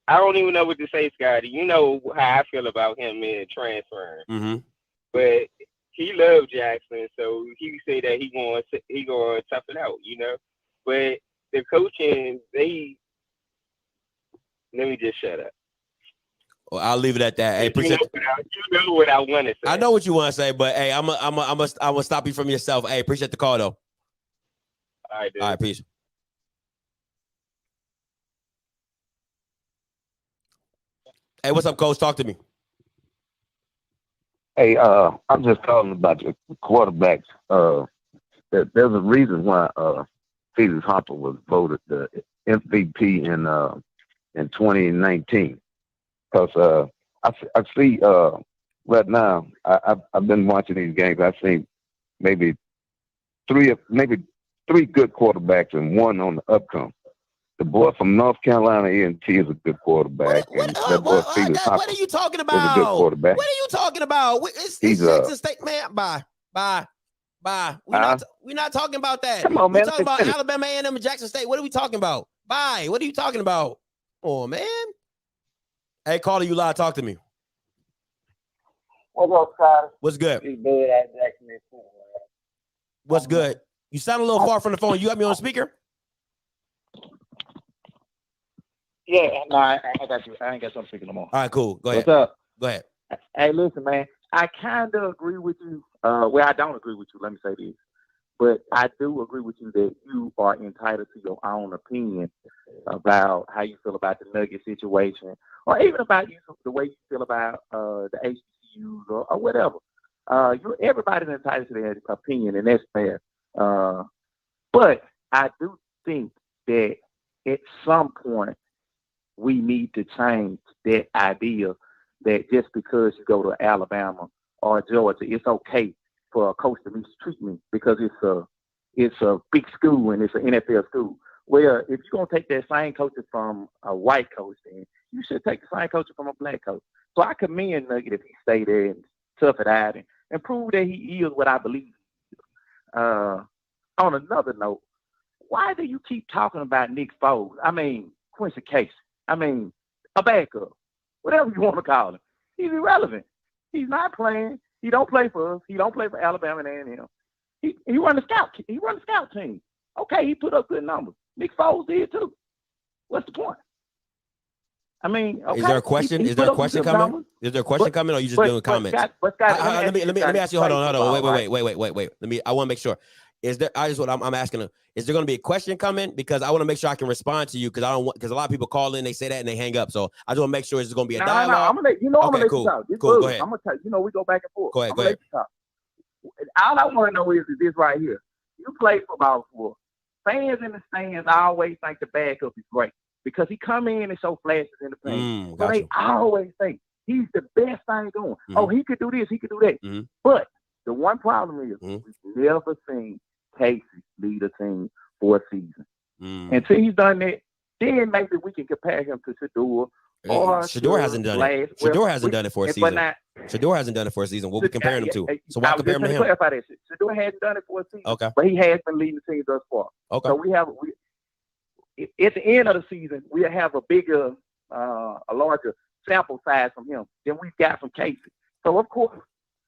I don't even know what to say, Scotty. You know how I feel about him in transferring. Mm-hmm. But he loved Jackson, so he said that he going tough it out, you know. But the coaching, let me just shut up. Well, I'll leave it at that. Hey, appreciate you know what I want to say. I know what you want to say, but hey, I'm gonna stop you from yourself. Hey, appreciate the call though. All right, dude. All right, peace. Hey, what's up, coach? Talk to me. Hey, I'm just calling about the quarterbacks. There's a reason why Felix Harper was voted the MVP in 2019. Because I see right now, I've been watching these games. I've seen maybe three good quarterbacks and one on the upcome. The boy from North Carolina A&T is a good quarterback. What are you talking about? Is a good quarterback. What are you talking about? It's Texas State, man. Bye. Bye. We're not talking about that. Come on, man. We're talking about Alabama A&M and Jackson State. What are we talking about? Bye. What are you talking about? Oh, man. Hey, caller, you live. Talk to me. What's up, Scotty? What's good? It's Bud at Jackson State. What's good? You sound a little far from the phone. You got me on speaker? Yeah, no, I got you. I ain't got something speaking no more. All right, cool. Go ahead. What's up? Go ahead. Hey, listen, man. I kind of agree with you. Well, I don't agree with you. Let me say this. But I do agree with you that you are entitled to your own opinion about how you feel about the Nugget situation, or even about the way you feel about the HBCUs or whatever. Everybody's entitled to their opinion, and that's fair. But I do think that at some point we need to change that idea that just because you go to Alabama or Georgia, it's okay for a coach to mistreat me because it's a big school and it's an NFL school. Well, if you're gonna take that same coaching from a white coach, then you should take the same coaching from a black coach. So I commend Nugget if he stay there and tough it out and prove that he is what I believe. On another note, why do you keep talking about Nick Foles? I mean, Quincy Casey. I mean, a backup, whatever you want to call him. He's irrelevant. He's not playing. He don't play for us. He don't play for Alabama and A&M. He run the scout. He run the scout team. Okay, he put up good numbers. Nick Foles did too. What's the point? I mean, okay, is there a question? Is there a question coming? Numbers. Is there a question coming, or are you just doing comments? Let me ask you. Hold on. Wait. I want to make sure. Is there? I'm asking. Is there going to be a question coming? Because I want to make sure I can respond to you. Because because a lot of people call in, they say that, and they hang up. So I just want to make sure it's going to be a dialogue. No, I'm gonna let you know. I'm gonna let cool. you talk. Cool. Go ahead. I'm gonna tell you. We go back and forth. Go ahead. Let you talk. All I want to know is this right here. You play football before. Fans in the stands always think the backup is great because he come in and show flashes in the fans. So they always think he's the best thing going. Mm-hmm. Oh, he could do this. He could do that. Mm-hmm. But the one problem is we've never seen Casey lead a team for a season. Until he's done that, then maybe we can compare him to Shador. Shador hasn't done it. Shador hasn't done it for a season. Shador hasn't done it for a season. What we comparing him to? So why compare him to him? Clarify that shit. Shador hasn't done it for a season. Okay. But he has been leading the team thus far. Okay. So at the end of the season, we'll have a bigger, a larger sample size from him than we've got from Casey. So of course,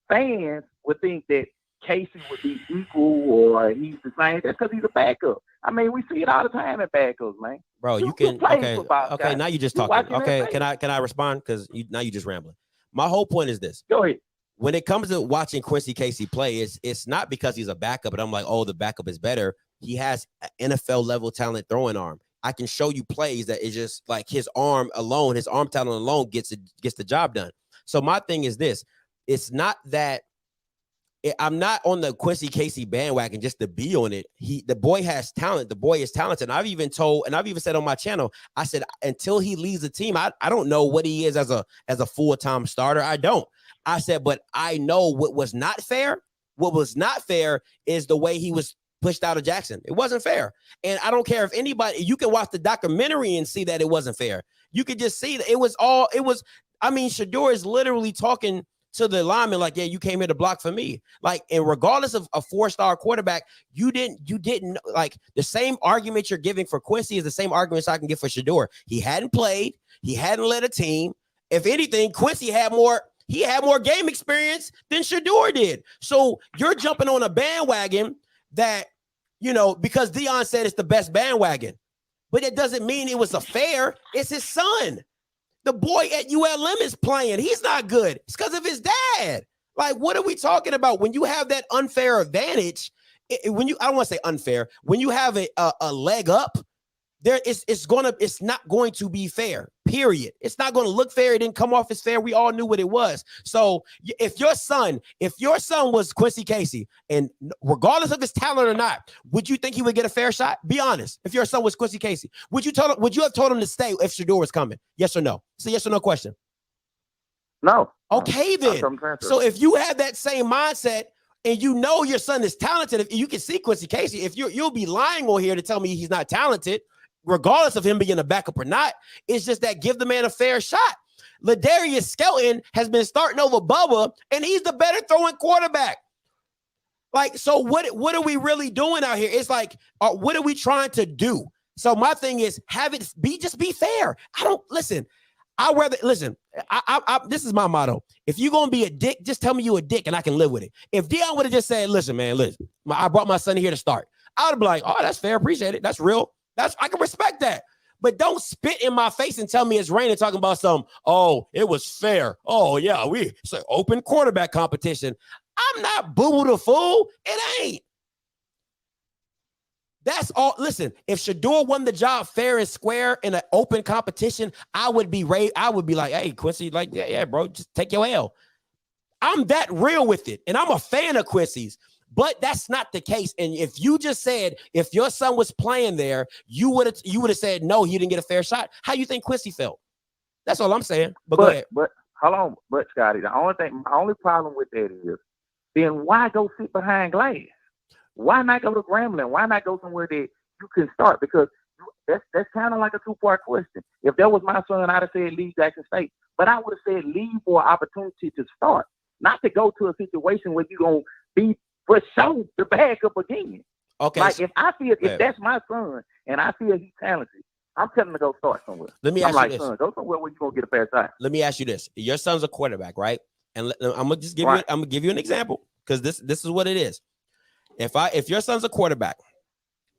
fans would think that Casey would be equal or he's the same. That's because he's a backup. I mean, we see it all the time at backups, man. Bro, you can okay. Now you just talking. Okay, can I respond? Because now you just rambling. My whole point is this. Go ahead. When it comes to watching Quincy Casey play, it's not because he's a backup, but I'm like, oh, the backup is better. He has an NFL level talent throwing arm. I can show you plays that is just like his arm alone, his arm talent alone gets the job done. So my thing is this: it's not that. I'm not on the Quincy Casey bandwagon just to be on it. The boy has talent. The boy is talented. And I've even said on my channel, I said, until he leads the team, I don't know what he is as a full-time starter. I don't. I said, but I know what was not fair. What was not fair is the way he was pushed out of Jackson. It wasn't fair. And I don't care if anybody, you can watch the documentary and see that it wasn't fair. You could just see that I mean, Shador is literally talking to the lineman like, yeah, you came here to block for me. Like, and regardless of a 4-star quarterback, you didn't like the same argument you're giving for Quincy is the same arguments I can give for Shador. He hadn't played, he hadn't led a team. If anything, Quincy had more game experience than Shador did. So you're jumping on a bandwagon that, because Deion said it's the best bandwagon, but it doesn't mean it was a fair. It's his son. The boy at ULM is playing. He's not good. It's because of his dad. Like, what are we talking about? When you have that unfair advantage, I don't want to say unfair. When you have a leg up, it's not going to be fair. Period. It's not going to look fair. It didn't come off as fair. We all knew what it was. So if your son was Quincy Casey, and regardless of his talent or not, would you think he would get a fair shot? Be honest. If your son was Quincy Casey, would you have told him to stay if Shador was coming? Yes or no? It's a yes or no question. No. Okay, then. So if you have that same mindset and you know your son is talented, if you can see Quincy Casey, if you'll be lying on here to tell me he's not talented, regardless of him being a backup or not. It's just that give the man a fair shot. Ladarius Skelton has been starting over Bubba, and he's the better throwing quarterback. Like, so what are we really doing out here? It's like, what are we trying to do? So my thing is, just be fair. This is my motto. If you're gonna be a dick, just tell me you a dick and I can live with it. If Dion would have just said, listen, I brought my son here to start, I would be like, oh, that's fair, appreciate it. That's real. I can respect that. But don't spit in my face and tell me it's raining talking about oh, it was fair. Oh, yeah, it's an open quarterback competition. I'm not Boo Boo the Fool. It ain't. That's all. Listen, if Shador won the job fair and square in an open competition, I would be like, hey, Quincy, like, yeah, bro, just take your L. I'm that real with it. And I'm a fan of Quincy's, but that's not the case. And if you just said, if your son was playing there, you would have said, no, he didn't get a fair shot. How you think Quincy felt? That's all I'm saying. But go ahead. But hold on, Scotty, my only problem with that is, then why go sit behind glass? Why not go to Grambling? Why not go somewhere that you can start? Because that's kind of like a two-part question. If that was my son, I'd have said leave Jackson State. But I would have said leave for an opportunity to start, not to go to a situation where you're going to be for sure the backup again. Okay. Like, if that's my son and I feel he's talented, I'm telling him to go start somewhere. Let me ask you this. Son, go somewhere where you're going to get a fair shot. Let me ask you this. Your son's a quarterback, right? And I'm going to give you an example, because this is what it is. If your son's a quarterback,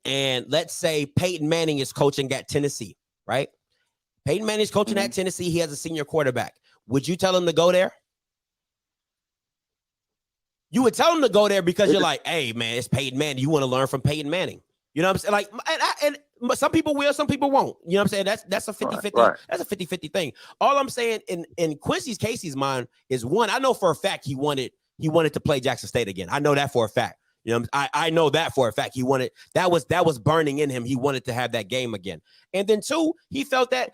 and let's say Peyton Manning is coaching at Tennessee, right? Peyton Manning is coaching at Tennessee. He has a senior quarterback. Would you tell him to go there? You would tell him to go there because you're like, hey, man, it's Peyton Manning. You want to learn from Peyton Manning. You know what I'm saying? Like, and some people will, some people won't. You know what I'm saying? That's a 50-50. Right. That's a 50-50 thing. All I'm saying in Quincy Casey's mind is, one, I know for a fact he wanted to play Jackson State again. I know that for a fact. You know, I know that for a fact. He wanted that was burning in him. He wanted to have that game again. And then two, he felt that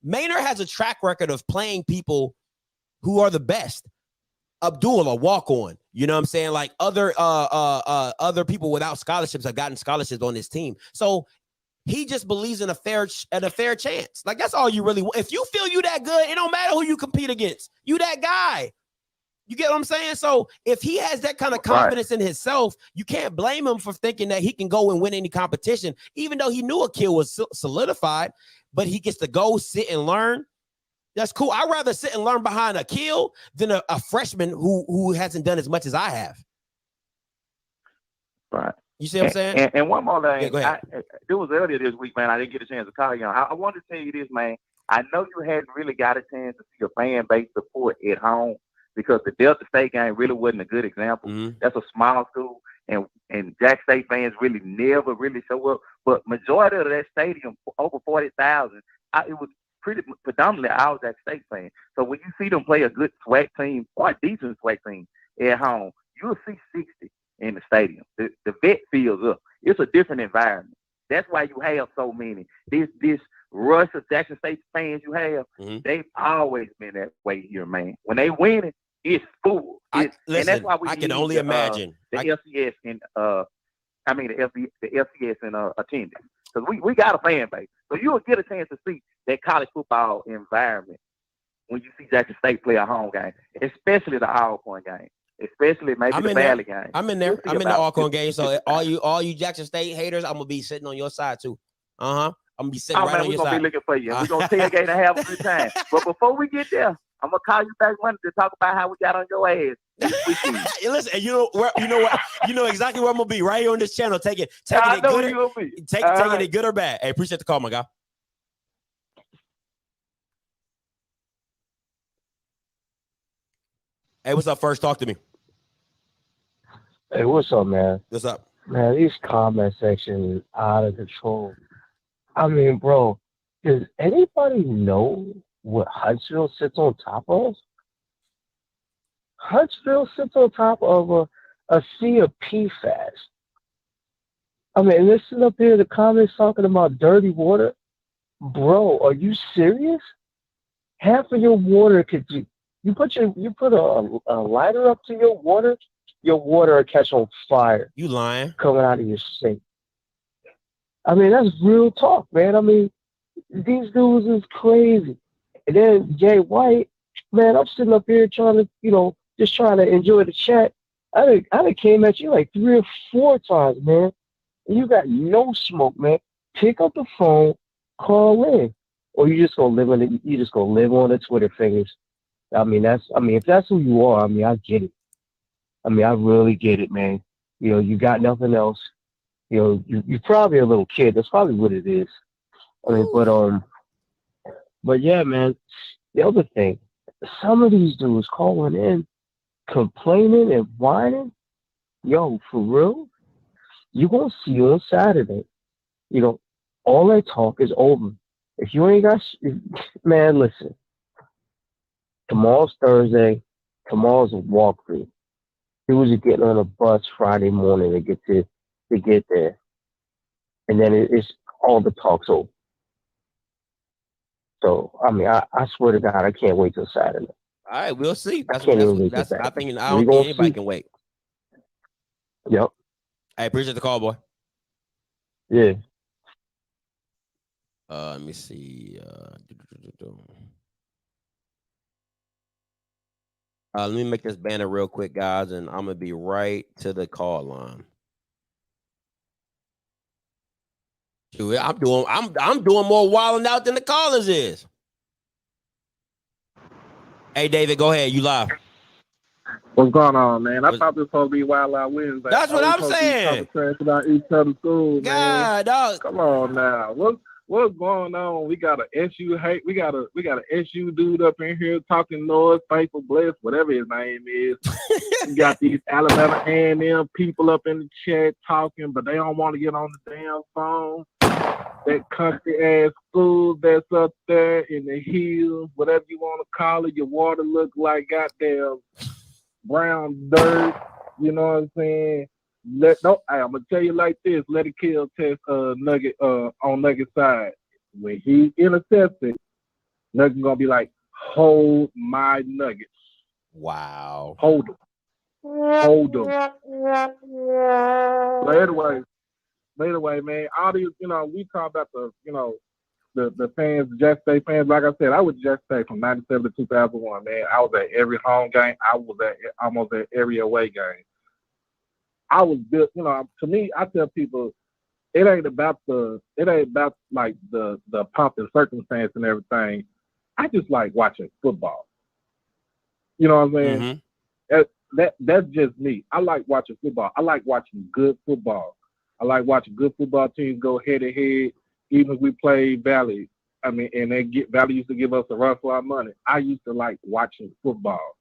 Maynard has a track record of playing people who are the best. Abdul, a walk-on. You know what I'm saying? Like other people without scholarships have gotten scholarships on this team. So he just believes in a fair chance. Like, that's all you really want. If you feel you that good, it don't matter who you compete against. You that guy. You get what I'm saying? So if he has that kind of confidence in himself, you can't blame him for thinking that he can go and win any competition, even though he knew Akil was solidified, but he gets to go sit and learn. That's cool. I'd rather sit and learn behind Akil than a freshman who hasn't done as much as I have. Right. You see what I'm saying? And one more thing. Yeah, go ahead. It was earlier this week, man. I didn't get a chance to call you on. I wanted to tell you this, man. I know you hadn't really got a chance to see a fan base support at home, because the Delta State game really wasn't a good example. That's a small school, and Jack State fans really never really show up. But majority of that stadium, over 40,000, it was pretty predominantly all Jack State fans. So when you see them play a good SWAC team or a decent SWAC team at home, you'll see 60 in the stadium. The vet fills up. It's a different environment. That's why you have so many. This rush of Jackson State fans you have, they've always been that way here, man. When they win it, it's full. And that's why I can only imagine the FCS and the FCS and attendance, because we got a fan base, so you'll get a chance to see that college football environment when you see Jackson State play a home game, especially the Alcorn game, especially maybe the Valley game. I'm in there. I'm in the Alcorn game. So all you Jackson State haters, I'm gonna be sitting on your side too. I'm gonna be sitting right on your side. We're gonna be looking for you. We're gonna tailgate and have a good time. But before we get there, I'm gonna call you back Monday to talk about how we got on your ass. Listen, you know what? You know exactly where I'm gonna be, right here on this channel, taking it good or bad. Hey, appreciate the call, my guy. Hey, what's up? First, talk to me. Hey, what's up, man? What's up? Man, these comment sections is out of control. I mean, bro, does anybody know what Huntsville sits on top of? Huntsville sits on top of a sea of PFAS. I mean, listen up here, the comments talking about dirty water. Bro, are you serious? Half of your water you put a lighter up to your water will catch on fire. You lying? Coming out of your sink. I mean, that's real talk, man. I mean, these dudes is crazy. And then Jay White, man, I'm sitting up here trying to enjoy the chat. I done came at you like 3 or 4 times, man. And you got no smoke, man. Pick up the phone, call in, or you just gonna live on it. You just gonna live on the Twitter fingers. I mean, if that's who you are, I mean, I get it. I mean, I really get it, man. You know, you got nothing else. You know, you're probably a little kid. That's probably what it is. I mean, but yeah, man. The other thing, some of these dudes calling in, complaining and whining. Yo, for real, you gonna see you on Saturday. You know, all that talk is over. If you ain't got, man, listen. Tomorrow's Thursday. Tomorrow's a walkthrough. Dudes are getting on a bus Friday morning to get there, and then it's all the talk's over. So I mean, I swear to God, I can't wait till Saturday. All right, we'll see. I don't think anybody can wait. Yep. I appreciate the call, boy. Yeah. Let me see. Let me make this banner real quick, guys, and I'm gonna be right to the call line. Dude, I'm doing more wilding out than the callers is. Hey, David, go ahead. You live. What's going on, man? I thought this was supposed to be Wild Out Wednesday. That's what I'm saying. Talking trash about each other's school, man. God, dog. Come on now. What's going on? We got a SU hate. We got a SU dude up in here talking noise, faithful, blessed, whatever his name is. We got these Alabama A&M people up in the chat talking, but they don't want to get on the damn phone. That country ass school that's up there in the hills, whatever you want to call it, your water look like goddamn brown dirt. You know what I'm saying? I'm gonna tell you like this. Let it kill test Nugget on Nugget side. When he intercepts it, Nugget gonna be like, hold my Nuggets. Wow. Hold them. Later way, man. All these, we talk about the fans, the Jackson State fans. Like I said, I was Jackson State from 97 to 2001, man. I was at every home game. I was at almost at every away game. I was built, to me, I tell people, it ain't about like the pomp and circumstance and everything. I just like watching football. You know what I'm saying? Mm-hmm. That's just me. I like watching football. I like watching good football. I like watching good football teams go head to head. Even if we play Valley, and Valley used to give us a run for our money. I used to like watching football.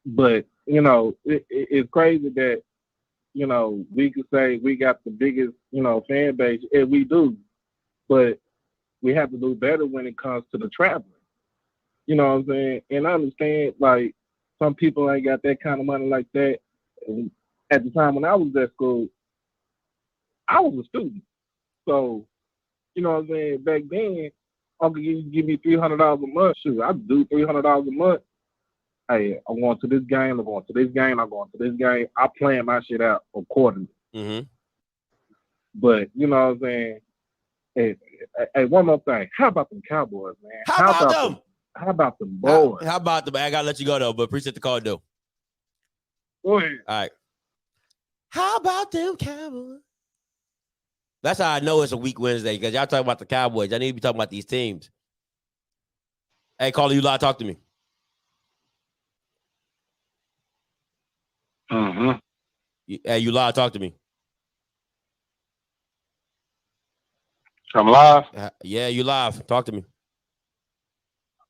But it's crazy that we could say we got the biggest fan base, and we do, but we have to do better when it comes to the traveling. You know what I'm saying? And I understand like some people ain't got that kind of money like that. And at the time when I was at school, I was a student, so you know what I'm saying. Back then, Uncle give me $300 a month. Shoot, I do $300 a month. Hey, I'm going to this game. I'm going to this game. I'm going to this game. I plan my shit out accordingly. Mm-hmm. But you know what I'm saying. Hey, one more thing. How about them Cowboys, man? How about them? How about them boys? How about them? I gotta let you go though, but appreciate the call though. Go ahead. All right. How about them Cowboys? That's how I know it's a weak Wednesday, because y'all talking about the Cowboys. I need to be talking about these teams. Hey, caller, you live, talk to me. Hey, you live, talk to me. I'm live? Yeah, you live. Talk to me.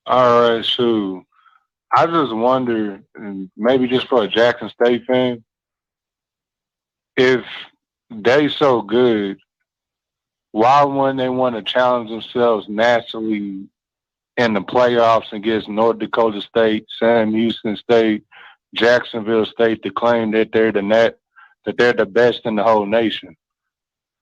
All right, shoot. I just wonder, and maybe just for a Jackson State fan, if they so good, why wouldn't they want to challenge themselves nationally in the playoffs against North Dakota State, Sam Houston State, Jacksonville State, to claim that they're the best in the whole nation?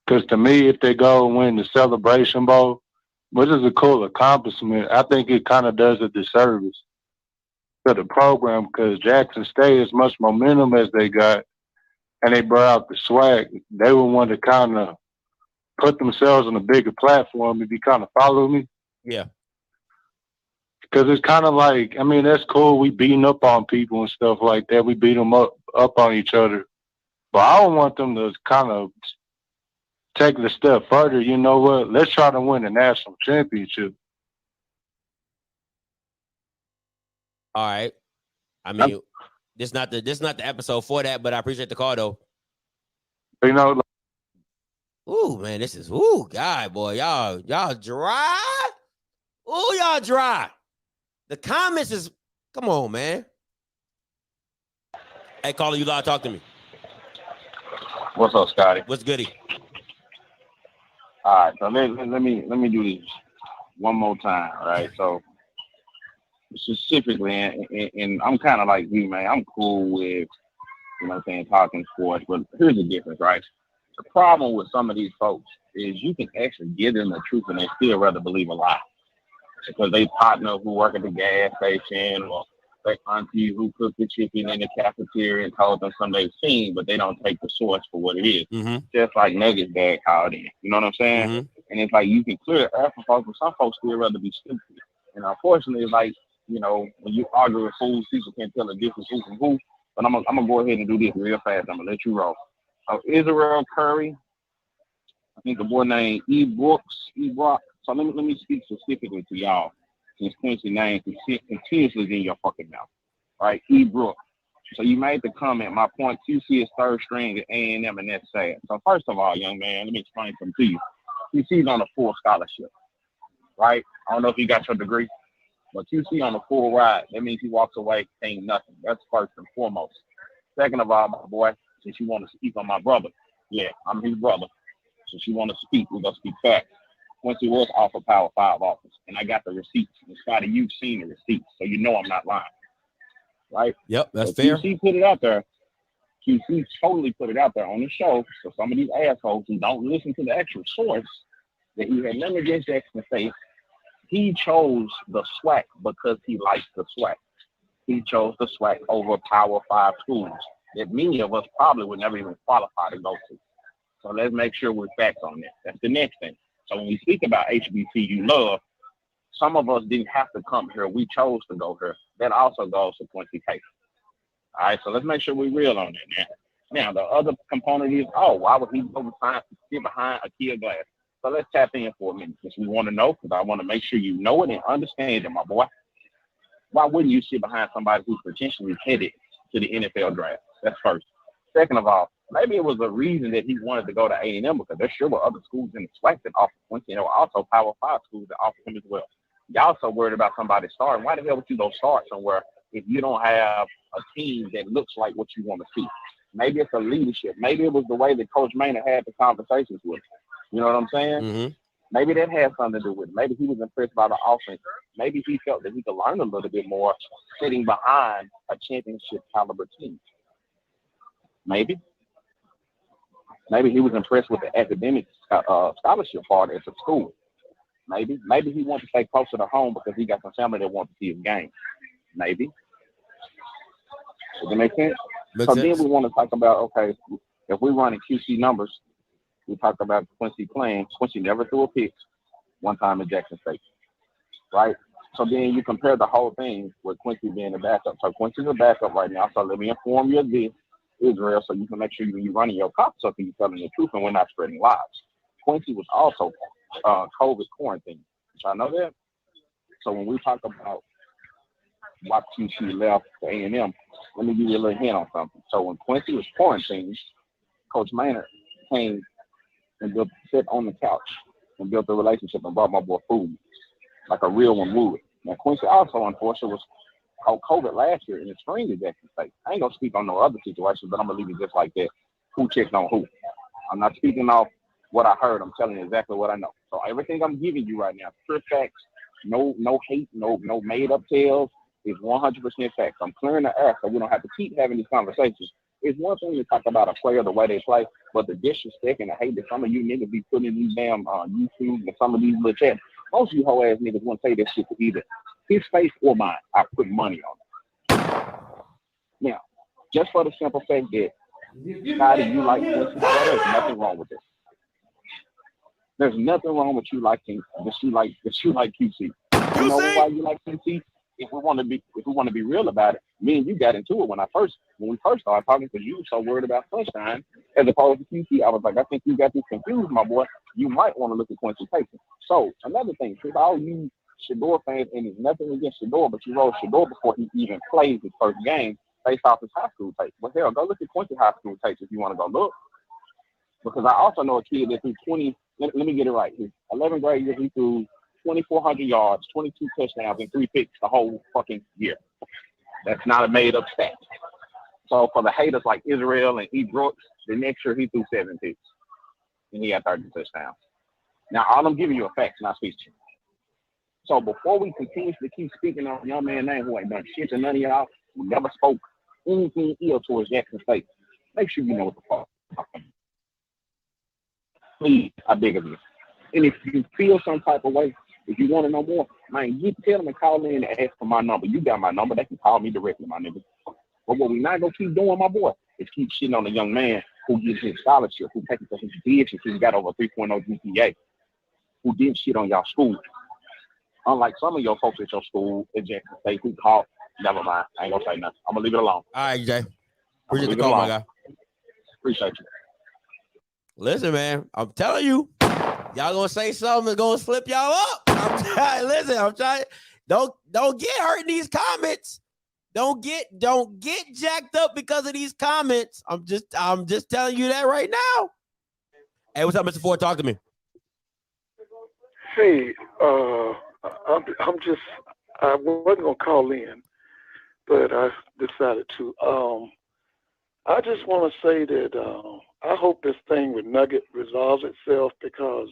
Because to me, if they go and win the Celebration Bowl, which is a cool accomplishment, I think it kind of does a disservice to the program, because Jackson State, as much momentum as they got, and they brought out the SWAC, they would want to kind of put themselves on a bigger platform, if you kind of follow me. Yeah. Because it's kind of like, I mean, that's cool. We beating up on people and stuff like that. We beat them up on each other. But I don't want them to kind of take it a step further. You know what? Let's try to win the national championship. All right. I mean, this not the episode for that, but I appreciate the call though. You know, ooh, man, this is God, boy, y'all dry. Ooh, y'all dry. The comments is, come on, man. Hey, caller, you live, talk to me. What's up, Scotty? What's goody? All right, so let me do this one more time, all right? So specifically, and I'm kind of like you, man. I'm cool with, you know what I'm saying, talking sports, but here's the difference, right? The problem with some of these folks is you can actually give them the truth and they still rather believe a lie. Because they partner who work at the gas station or they auntie who cooked the chicken in the cafeteria and told them something they've seen, but they don't take the source for what it is. Mm-hmm. Just like Nugget's dad called in. You know what I'm saying? Mm-hmm. And it's like you can clear the air for folks, but some folks still rather be stupid. And unfortunately, it's like, you know, when you argue with fools, people can't tell the difference who from who. But I'm gonna go ahead and do this real fast. I'm gonna let you roll. Israel Curry, I think a boy named Ebrock. So let me speak specifically to y'all, since Quincy name continuously in your fucking mouth, right? Ebrock. So you made the comment. My point, QC is third string at A&M, and that's sad. So first of all, young man, let me explain something to you. QC's on a full scholarship, right? I don't know if you got your degree, but QC on a full ride. That means he walks away saying nothing. That's first and foremost. Second of all, my boy, since you want to speak on my brother, yeah, I'm his brother. Since you want to speak, we're gonna speak facts. Quincy was off of Power 5 office, and I got the receipts. And Scotty, you've seen the receipts, so you know I'm not lying, right? Yep, that's so fair. QC put it out there. QC totally put it out there on the show, so some of these assholes who don't listen to the actual source, that he had nothing against Jackson State, he chose the SWAC because he likes the SWAC. He chose the SWAC over Power 5 schools that many of us probably would never even qualify to go to. So let's make sure we're facts on that. That's the next thing. So when we speak about HBCU love, some of us didn't have to come here. We chose to go here. That also goes to Quincy Case. All right, so let's make sure we're real on that now. Now, the other component is, why would he go sit behind a key of glass? So let's tap in for a minute, because we want to know, because I want to make sure you know it and understand it, my boy. Why wouldn't you sit behind somebody who's potentially headed to the NFL draft? That's first. Second of all, maybe it was a reason that he wanted to go to A&M, because there sure were other schools in the SWAC that offered Quincy. There were also Power 5 schools that offered him as well. Y'all so worried about somebody starting. Why the hell would you go start somewhere if you don't have a team that looks like what you want to see? Maybe it's a leadership. Maybe it was the way that Coach Maynard had the conversations with him. You know what I'm saying? Mm-hmm. Maybe that had something to do with it. Maybe he was impressed by the offense. Maybe he felt that he could learn a little bit more sitting behind a championship caliber team. Maybe he was impressed with the academic scholarship part at the school. Maybe he wanted to stay closer to home because he got some family that want to see his game. Maybe. Does that make sense? Then we want to talk about, okay, if we're running QC numbers, we talked about Quincy playing. Quincy never threw a pick one time at Jackson State, right? So then you compare the whole thing with Quincy being a backup. So Quincy's a backup right now. So let me inform you of this, Israel, so you can make sure when you're running your cops up and you're telling the truth and we're not spreading lies. Quincy was also COVID quarantine. Did y'all know that? So when we talk about why QC left for A&M, let me give you a little hint on something. So when Quincy was quarantined, Coach Maynard came and sit on the couch and built a relationship and brought my boy food, like a real one would. Now, Quincy also, unfortunately, was caught COVID last year in the spring at Jackson State. I ain't going to speak on no other situations, but I'm going to leave it just like that. Who checked on who? I'm not speaking off what I heard. I'm telling you exactly what I know. So everything I'm giving you right now, pure facts, no hate, no made-up tales, is 100% facts. I'm clearing the air so we don't have to keep having these conversations. It's one thing to talk about a player, the way they play, but the disrespect and the hate that some of you niggas be putting in these damn YouTube and some of these little chats, most of you whole ass niggas won't say that shit to either his face or mine. I put money on it. Now, just for the simple fact that, Scotty, you like Quincy, there's nothing wrong with this. There's nothing wrong with you liking that you like QC. You know why you like QC? If we want to be real about it, me and you got into it when we first started talking because you were so worried about Sunshine as opposed to QC. I was like, I think you got this confused, my boy. You might want to look at Quincy Casey. So another thing, since all you Shador fans, and there's nothing against Shador, but you wrote Shador before he even plays his first game based off his high school tapes. Well, hell, go look at Quincy high school tapes if you want to go look. Because I also know a kid that threw 20, let me get it right. His 11th grade year, he threw 2,400 yards, 22 touchdowns, and 3 picks the whole fucking year. That's not a made-up stat. So for the haters like Israel and E. Brooks, the next year he threw 7 picks, and he had 30 touchdowns. Now, all I'm giving you are facts, not speech. So before we continuously keep speaking on a young man name who ain't done shit to none of y'all, who never spoke anything ill towards Jackson State, make sure you know what the fuck. Please, I beg of you. And if you feel some type of way, if you want to know more, man, you tell them to call in and ask for my number. You got my number. They can call me directly, my nigga. But what we not going to keep doing, my boy, is keep shitting on a young man who gets his scholarship, who takes it to his bitch because he got over 3.0 GPA, who did shit on y'all school. Unlike some of your folks at your school at Jackson State who called, never mind. I ain't going to say nothing. I'm going to leave it alone. All right, Jay. Appreciate the call, my guy. Appreciate you. Listen, man, I'm telling you, y'all gonna say something that's gonna slip y'all up. I'm trying. Don't get hurt in these comments. Don't get jacked up because of these comments. I'm just telling you that right now. Hey, what's up, Mr. Ford? Talk to me. Hey, I wasn't gonna call in, but I decided to. I just want to say that I hope this thing with Nugget resolves itself because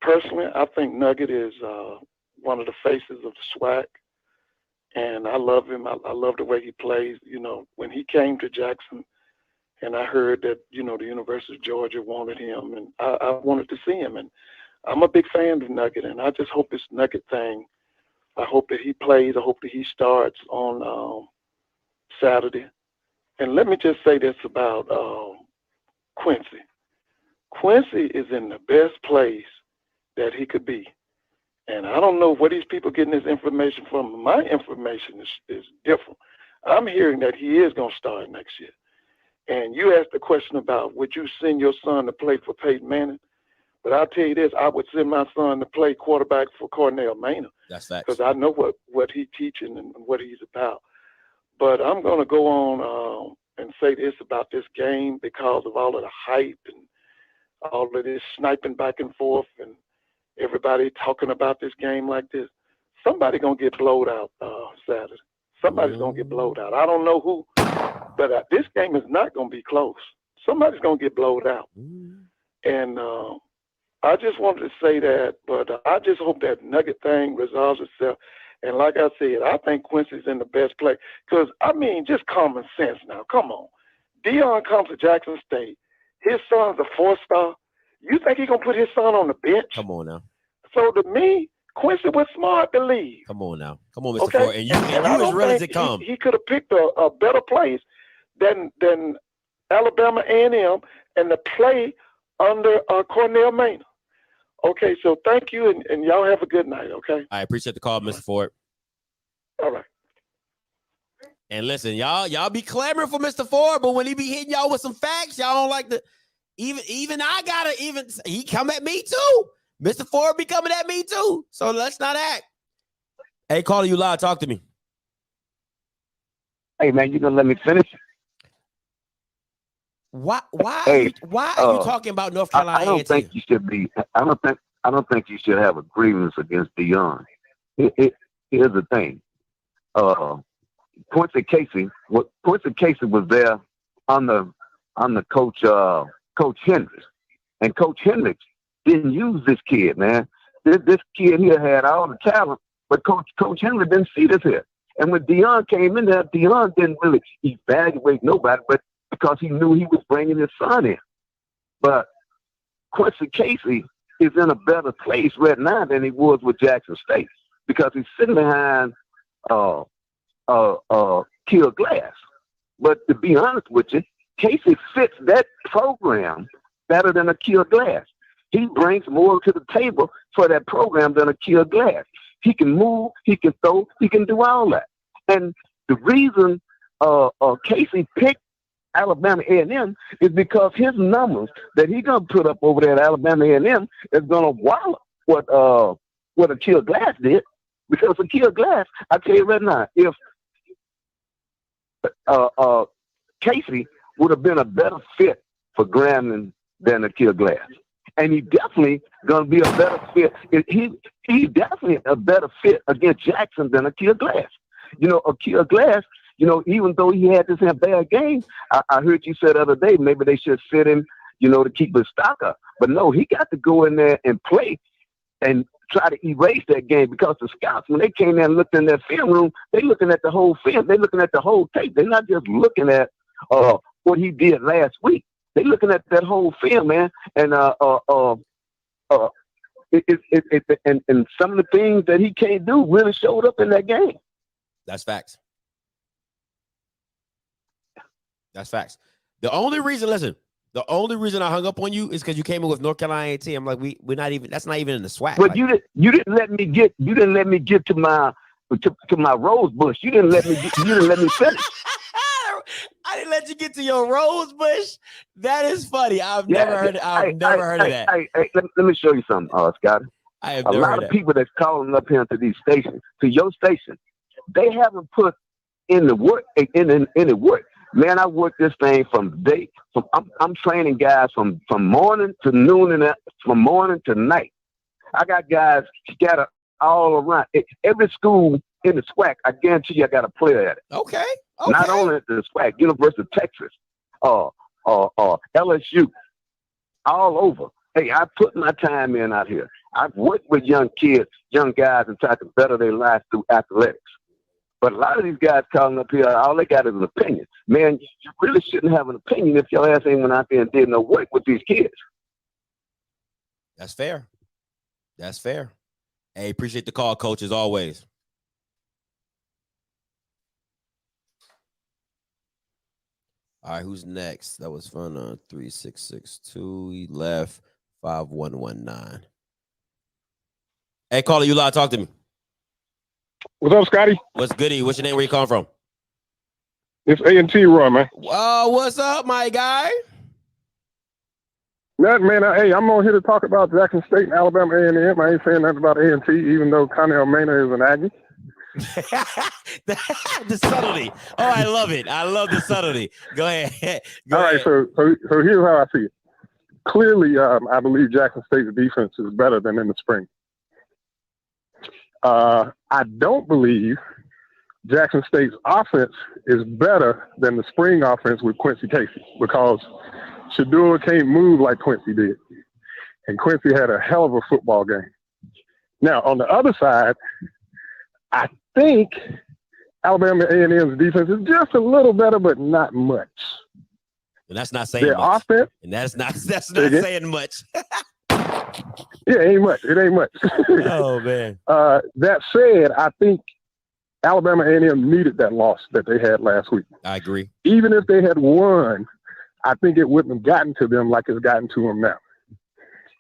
personally, I think Nugget is one of the faces of the SWAC, and I love him. I love the way he plays. You know, when he came to Jackson, and I heard that, you know, the University of Georgia wanted him, and I wanted to see him, and I'm a big fan of Nugget, and I just hope this Nugget thing, I hope that he plays. I hope that he starts on Saturday. And let me just say this about Quincy. Quincy is in the best place that he could be. And I don't know where these people getting this information from. My information is different. I'm hearing that he is going to start next year. And you asked the question about, would you send your son to play for Peyton Manning? But I'll tell you this, I would send my son to play quarterback for Cornell Maynard. That's that. Because I know what he's teaching and what he's about. But I'm going to go on and say this about this game because of all of the hype and all of this sniping back and forth and everybody talking about this game like this. Somebody's going to get blowed out Saturday. Somebody's going to get blowed out. I don't know who, but this game is not going to be close. Somebody's going to get blowed out. And I just wanted to say that, but I just hope that Nugget thing resolves itself. And like I said, I think Quincy's in the best place. Because, I mean, just common sense now. Come on. Dion comes to Jackson State. His son's a 4-star. You think he's going to put his son on the bench? Come on now. So, to me, Quincy was smart to leave. Come on now. Come on, Mr. Ford. And you as real as it come. He could have picked a better place than Alabama A&M and to play under Cornell Maynard. Okay, so thank you, and y'all have a good night, okay? I appreciate the call, Mr. Ford. All right. And listen, y'all be clamoring for Mr. Ford, but when he be hitting y'all with some facts, y'all don't like the even I gotta he come at me too. Mr. Ford be coming at me too. So let's not act. Hey, caller, you loud, talk to me. Hey man, you gonna let me finish? Why are you talking about North Carolina? I don't think you should be. I don't think you should have a grievance against Dion. Here's the thing. Quincy Casey was there under Coach Hendricks, and Coach Hendricks didn't use this kid, man. This kid here had all the talent, but Coach Hendricks didn't see this here. And when Dion came in there, Dion didn't really evaluate nobody, but because he knew he was bringing his son in. But Quincy Casey is in a better place right now than he was with Jackson State because he's sitting behind Kill Glass. But to be honest with you, Casey fits that program better than a Kill Glass. He brings more to the table for that program than a Kill Glass. He can move, he can throw, he can do all that. And the reason Casey picked Alabama A&M is because his numbers that he gonna put up over there at Alabama A&M is gonna wallop what Akil Glass did. Because Akil Glass, I tell you right now, if Casey would have been a better fit for Grambling than Akil Glass. And he definitely gonna be a better fit. He definitely a better fit against Jackson than Akil Glass. You know, Akil Glass, you know, even though he had this bad game, I heard you say the other day maybe they should sit him, you know, to keep his stock up. But no, he got to go in there and play and try to erase that game, because the scouts, when they came there and looked in their film room, they looking at the whole film. They looking at the whole tape. They're not just looking at what he did last week. They looking at that whole film, man. And and some of the things that he can't do really showed up in that game. That's facts. That's facts. The only reason I hung up on you is because you came in with North Carolina A&T. I'm like, we're not even. That's not even in the SWAC. But like, you didn't let me get to my rose bush. You didn't let me finish. I didn't let you get to your rose bush. That is funny. I've never heard of that. Hey, let me show you something, Scott. I have a lot of people that's calling up here to these stations, to your station, they haven't put in the work. In the work. Man, I work this thing from day. I'm training guys from morning to noon and from morning to night. I got guys scattered all around. Every school in the SWAC, I guarantee you, I got a player at it. Okay. Not only at the SWAC, University of Texas, LSU, all over. Hey, I put my time in out here. I've worked with young kids, young guys, and tried to better their lives through athletics. But a lot of these guys calling up here, all they got is an opinion. Man, you really shouldn't have an opinion if your ass ain't went out there and did no work with these kids. That's fair. That's fair. Hey, appreciate the call, coach, as always. All right, who's next? That was fun. 3662. He left 5119. Hey, caller, you live. Talk to me. What's up, Scotty? What's goody? What's your name? Where you calling from? It's A&T Roy, man. What's up, my guy? Man, hey, I'm on here to talk about Jackson State and Alabama A&M. I ain't saying nothing about A&T, even though Connell Maynard is an Aggie. The subtlety. Oh, I love it. I love the subtlety. Go ahead. All right, so here's how I see it. Clearly, I believe Jackson State's defense is better than in the spring. I don't believe Jackson State's offense is better than the spring offense with Quincy Casey, because Shedeur can't move like Quincy did. And Quincy had a hell of a football game. Now, on the other side, I think Alabama A&M's defense is just a little better, but not much. And that's not saying their much. Offense, and that's not saying much. Yeah, it ain't much. It ain't much. Oh, man. That said, I think Alabama A&M needed that loss that they had last week. I agree. Even if they had won, I think it wouldn't have gotten to them like it's gotten to them now.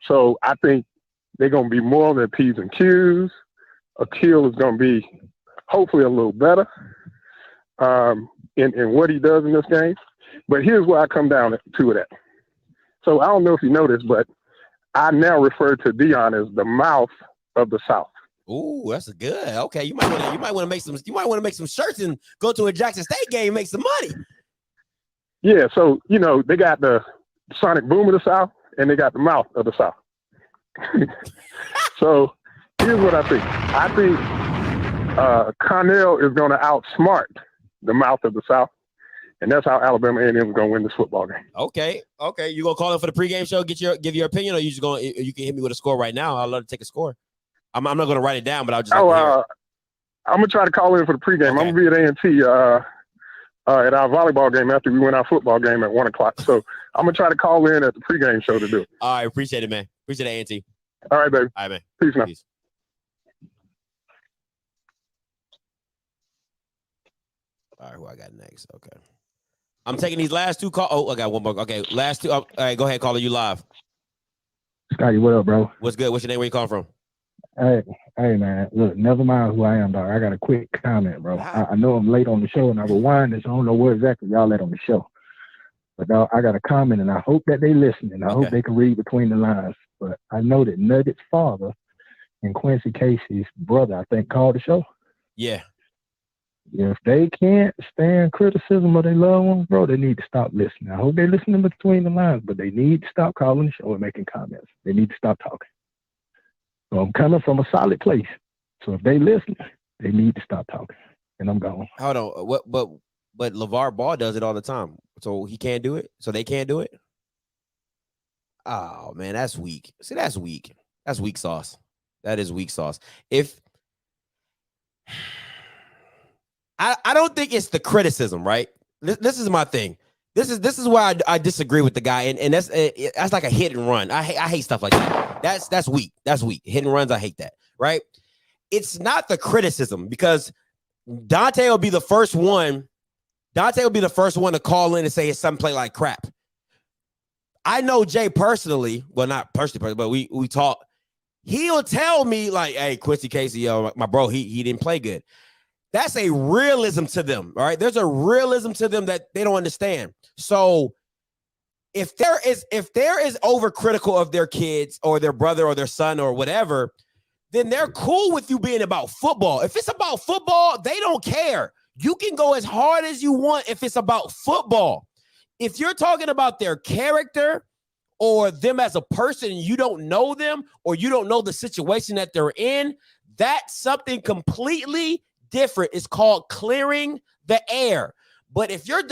So I think they're going to be more on their P's and Q's. Akil is going to be hopefully a little better in what he does in this game. But here's where I come down to it at. So I don't know if you know this, but I now refer to Dion as the mouth of the South. Ooh, that's good. Okay, you might want to make some shirts and go to a Jackson State game, make some money. Yeah, so they got the sonic boom of the South and they got the mouth of the South. So here's what I think. I think Connell is going to outsmart the mouth of the South. And that's how Alabama A&M is going to win this football game. Okay. You gonna call in for the pregame show? Give your opinion, or you just going? You can hit me with a score right now. I'd love to take a score. I'm not going to write it down, but I'll just. I'm gonna try to call in for the pregame. Okay. I'm gonna be at A&T at our volleyball game after we win our football game at 1:00. So I'm gonna try to call in at the pregame show to do it. All right, appreciate it, man. Appreciate it, A&T. All right, baby. All right, man. Peace now. Peace. All right, who I got next? Okay. I'm taking these last two calls. Oh, I got one more. Okay, last two. All right, go ahead, caller. You live. Scotty, what up, bro? What's good? What's your name? Where you calling from? Hey, man. Look, never mind who I am, dog. I got a quick comment, bro. I know I'm late on the show, and I rewind this. I don't know where exactly y'all at on the show. But dog, I got a comment, and I hope that they listen, and I hope they can read between the lines. But I know that Nugget's father and Quincy Casey's brother, I think, called the show. Yeah. If they can't stand criticism of their loved ones, bro, they need to stop listening. I hope they're listening between the lines, but they need to stop calling the show and making comments. They need to stop talking. So I'm coming from a solid place. So if they listen, they need to stop talking. And I'm gone. Hold on. But LeVar Ball does it all the time. So he can't do it? So they can't do it? Oh, man, that's weak. See, that's weak. That's weak sauce. That is weak sauce. If I don't think it's the criticism, right? This is my thing. This is why I disagree with the guy, and that's like a hit and run. I hate stuff like that. That's weak. That's weak. Hit and runs, I hate that. Right? It's not the criticism, because Dante will be the first one. Dante will be the first one to call in and say his son play like crap. I know Jay personally. Well, not personally, but we talk. He'll tell me like, "Hey, Quincy Casey, my bro, he didn't play good." That's a realism to them, all right? There's a realism to them that they don't understand. So if there is overcritical of their kids or their brother or their son or whatever, then they're cool with you being about football. If it's about football, they don't care. You can go as hard as you want if it's about football. If you're talking about their character or them as a person and you don't know them or you don't know the situation that they're in, that's something completely different. It's called clearing the air. But if you're,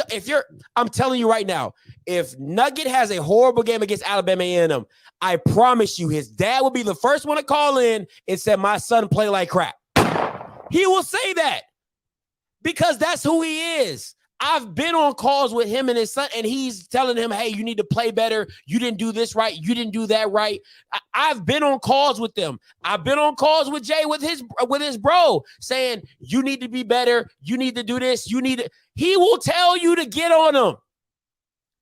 I'm telling you right now, if Nugget has a horrible game against Alabama A&M, I promise you his dad will be the first one to call in and say, my son play like crap. He will say that because that's who he is. I've been on calls with him and his son, and he's telling him, hey, you need to play better. You didn't do this right. You didn't do that right. I've been on calls with them. I've been on calls with Jay with his bro saying, you need to be better. You need to do this. You need to. He will tell you to get on them.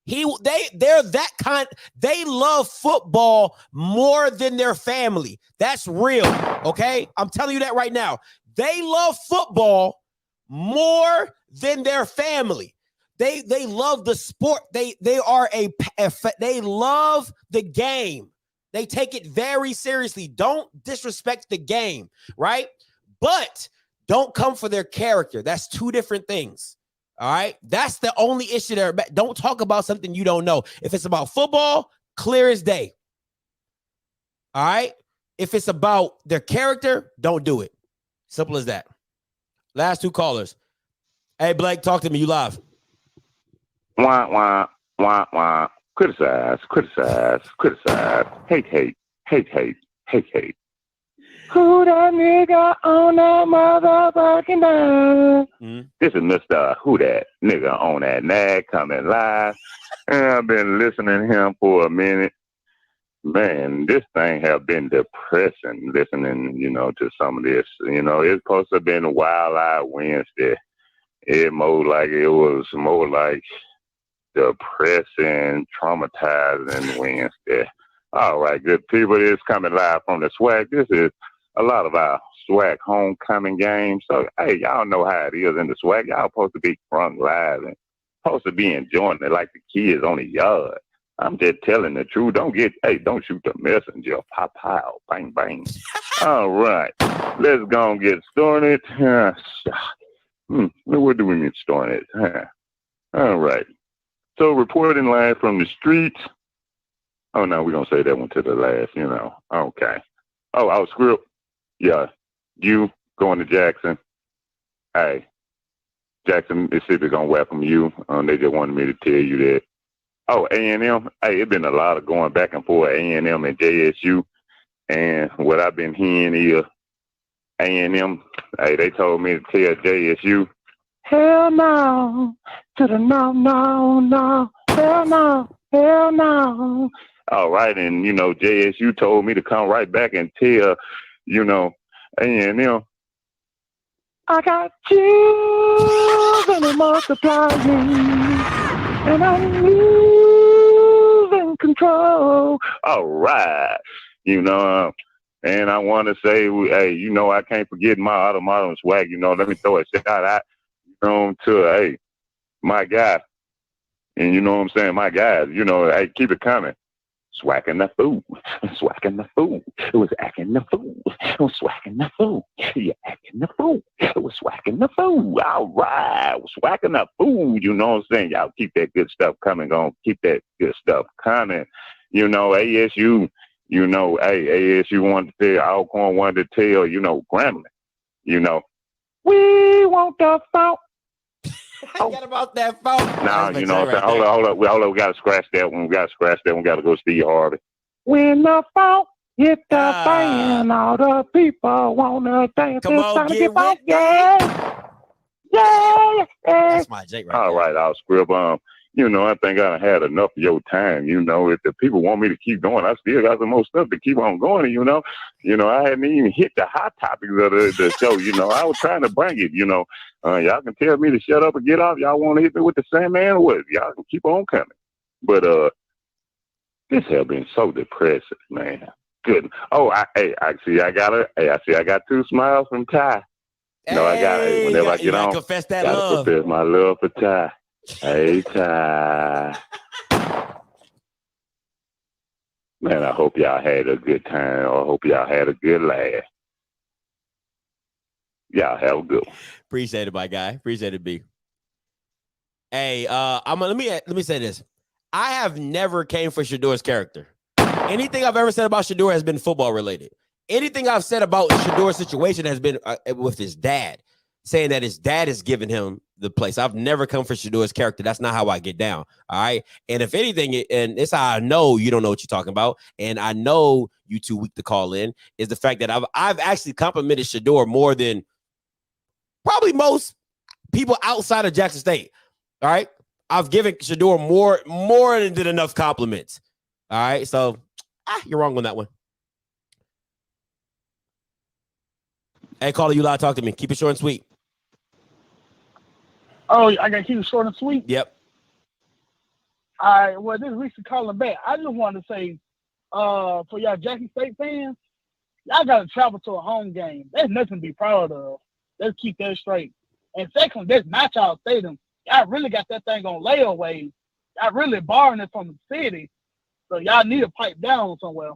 They're that kind. They love football more than their family. That's real. Okay. I'm telling you that right now. They love football more than their family. They love the sport. They love the game. They take it very seriously. Don't disrespect the game, right? But don't come for their character. That's two different things. All right. That's the only issue there. Don't talk about something you don't know. If it's about football, clear as day. All right. If it's about their character, don't do it. Simple as that. Last two callers. Hey, Blake, talk to me. You live. Wah, wah, wah, wah. Criticize. Hate. Who that nigga on that motherfucking nag? This is Mr. Who that nigga on that nag coming live. And I've been listening to him for a minute. Man, this thing have been depressing listening, to some of this. It's supposed to have been a Wild Eye Wednesday. It was more like depressing, traumatizing Wednesday. All right, good people. It's coming live from the SWAC. This is a lot of our SWAC homecoming games. So, hey, y'all know how it is in the SWAC. Y'all supposed to be front live and supposed to be enjoying it like the kids on the yard. I'm just telling the truth. Don't shoot the messenger. Pop, pow, bang, bang. All right, let's go and get started. Where do we need started? All right. So reporting live from the streets. Oh, no, we're going to say that one to the last, Okay. Oh, OFFScript. Yeah. You going to Jackson. Hey, Jackson, Mississippi going to welcome you. They just wanted me to tell you that. Oh, A&M. Hey, it's been a lot of going back and forth, A&M and JSU. And what I've been hearing is A&M, hey, they told me to tell JSU, hell no, to the no, hell no. All right, and, JSU told me to come right back and tell, A&M, I got chills and they're multiplying, and I'm losing control. All right, And I want to say, hey, you know, I can't forget my automatic swag. You know, let me throw a shout out, you know, to hey, my guy, and you know what I'm saying, my guys. You know, hey, keep it coming. Swacking the fool, swacking the fool. It was acting the fool. It was swacking the fool. You acting the fool. It was swacking the fool. All right, swacking the fool. You know what I'm saying? Y'all keep that good stuff coming. Gonna keep that good stuff coming. You know, ASU. You know, hey, ASU wanted to tell, Alcorn wanted to tell, you know, Grambling. You know, we want the phone. Forget about that phone. Now, you know what I'm saying? Hold up. We got to scratch that one. We got to go Steve Harvey. When the phone hit the fan, all the people wanna dance. Come on, get back, yeah. Yeah. That's my Jake right All right, I'll scrib. You know, I think I had enough of your time. You know, if the people want me to keep going, I still got some more stuff to keep on going. You know, I hadn't even hit the hot topics of the show. You know, I was trying to bring it. You know, y'all can tell me to shut up and get off. Y'all want to hit me with the Sandman or what? Y'all can keep on coming. But this has been so depressing, man. Good. Oh, I got 2 smiles from Ty. You know, I got it. Whenever I get on, confess that gotta love. confess my love for Ty. Hey, Ty. Man, I hope y'all had a good time. Or I hope y'all had a good laugh. Y'all have a good one. Appreciate it, my guy. Appreciate it, B. Hey, let me say this. I have never came for Shador's character. Anything I've ever said about Shador has been football related. Anything I've said about Shador's situation has been with his dad, saying that his dad is giving him the place. I've never come for Shador's character. That's not how I get down. All right. And if anything, and it's how I know you don't know what you're talking about, and I know you too weak to call in, is the fact that I've actually complimented Shador more than probably most people outside of Jackson State. All right. I've given Shador more than enough compliments. All right. So you're wrong on that one. Hey, caller, you live, talk to me. Keep it short and sweet. Oh, I got to keep it short and sweet? Yep. All right, well, this is Reese calling back. I just wanted to say, for y'all Jackson State fans, y'all got to travel to a home game. There's nothing to be proud of. Let's keep that straight. And second, that's not y'all stadium. Y'all really got that thing on layaway. Y'all really borrowing it from the city. So y'all need to pipe down somewhere.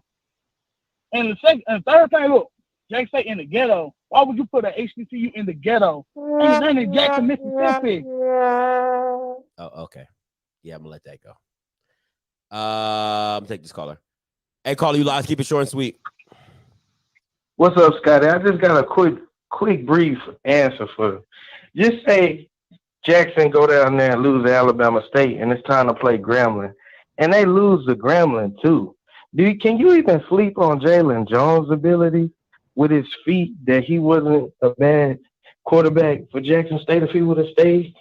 And the third thing, look, Jackson State in the ghetto. Why would you put an HBCU in the ghetto? Ain't nothing in Jackson, Mississippi. Oh, okay. Yeah, I'm gonna let that go. I'm take this caller. Hey, caller, you live. Keep it short and sweet. What's up, Scotty? I just got a quick, brief answer for you. Just say Jackson go down there and lose to Alabama State, and it's time to play Grambling, and they lose to Grambling too. Can you even sleep on Jalen Jones' ability with his feet that he wasn't a bad quarterback for Jackson State if he would have stayed?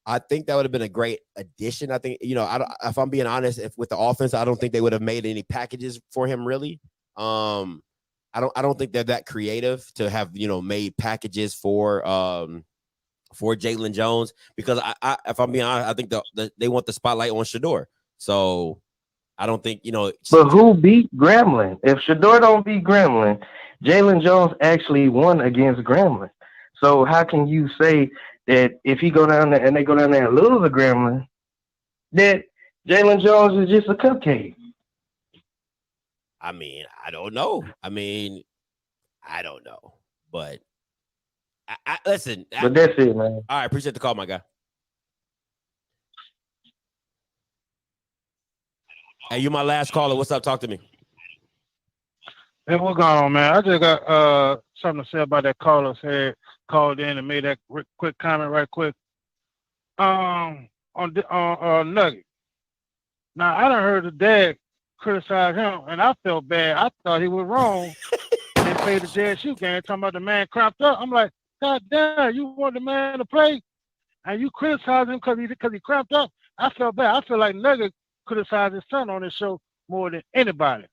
I think that would have been a great addition. I think, if I'm being honest, with the offense, I don't think they would have made any packages for him really. I don't think they're that creative to have, made packages for Jalen Jones, because I if I'm being honest, I think they want the spotlight on Shador. So I don't think, But who beat Grambling? If Shador don't beat Grambling, Jalen Jones actually won against Grambling. So how can you say that if he go down there and they go down there and lose to Grambling, that Jalen Jones is just a cupcake? I mean, I don't know. But listen. But that's it, man. All right, appreciate the call, my guy. Hey, you my last caller. What's up? Talk to me. Hey, what's going on, man? I just got something to say about that caller said called in and made that quick comment right quick. On Nugget. Now I done heard the dad criticize him, and I felt bad. I thought he was wrong. They played the JSU game talking about the man cramped up. I'm like, God damn, you want the man to play, and you criticize him because he cramped up. I felt bad. I feel like Nugget criticized his son on this show more than anybody.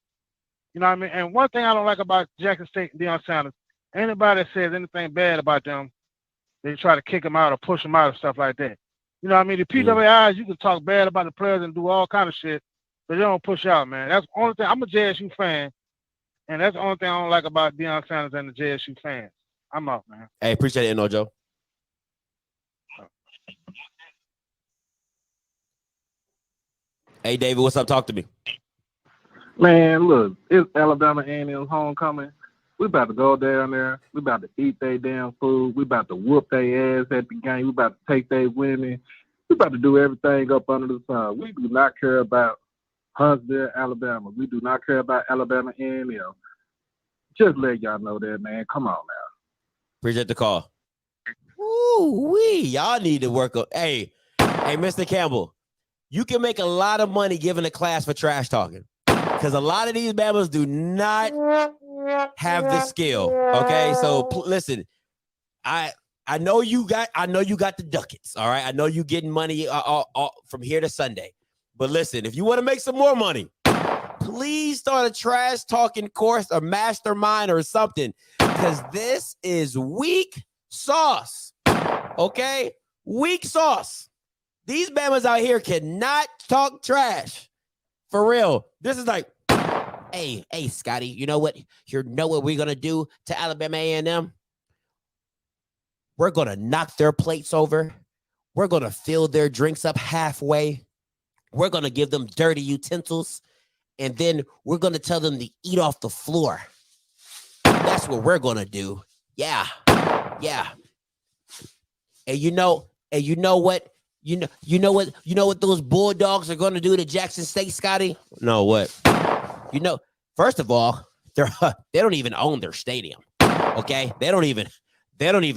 You know what I mean? And one thing I don't like about Jackson State and Deion Sanders, anybody that says anything bad about them, they try to kick them out or push them out and stuff like that. You know what I mean? The PWIs, you can talk bad about the players and do all kind of shit, but they don't push out, man. That's the only thing. I'm a JSU fan, And that's the only thing I don't like about Deion Sanders and the JSU fans. I'm out, man. Hey, appreciate it, Joe. Hey, David, what's up? Talk to me. Man, look, it's Alabama A&M's homecoming. We about to go down there. We about to eat their damn food. We about to whoop their ass at the game. We about to take their women. We about to do everything up under the sun. We do not care about Huntsville, Alabama. We do not care about Alabama A&M. Just let y'all know that, man. Come on now. Appreciate the call. Ooh-wee. Y'all need to work on. Hey, Mr. Campbell, you can make a lot of money giving a class for trash talking. Because a lot of these Bama's do not have the skill. Okay, so listen, I know you got the ducats. All right, I know you getting money from here to Sunday. But listen, if you want to make some more money, please start a trash talking course or mastermind or something. Because this is weak sauce. Okay, weak sauce. These Bama's out here cannot talk trash. For real. This is like, hey, Scotty, you know what we're going to do to Alabama A&M? We're going to knock their plates over. We're going to fill their drinks up halfway. We're going to give them dirty utensils. And then we're going to tell them to eat off the floor. That's what we're going to do. Yeah. And you know what? You know what those Bulldogs are going to do to Jackson State, Scotty? No, what? First of all, they don't even own their stadium. Okay? They don't even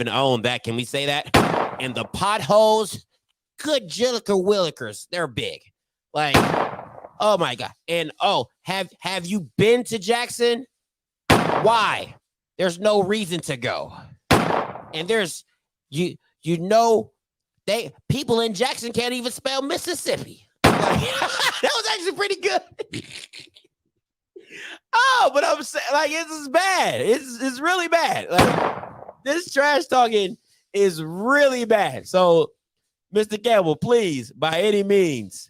own that. Can we say that? And the potholes, good Willikers, they're big. Like, oh my God. And have you been to Jackson? Why? There's no reason to go. And there's people in Jackson can't even spell Mississippi. That was actually pretty good. But I'm saying, like, this is bad. It's really bad. Like, this trash talking is really bad. So, Mr. Campbell, please, by any means,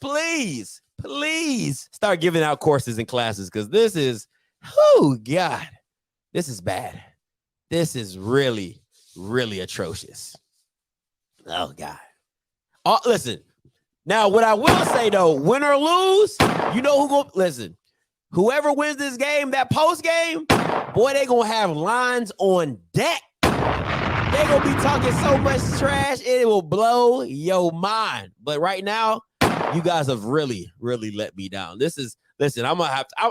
please start giving out courses and classes, because this is, oh God, this is bad. This is really atrocious. Oh God. Listen. Now, what I will say though, win or lose, you know who go listen. Whoever wins this game, that post game, boy, they gonna have lines on deck. They gonna be talking so much trash, it will blow your mind. But right now, you guys have really let me down. Listen, I'm gonna have to.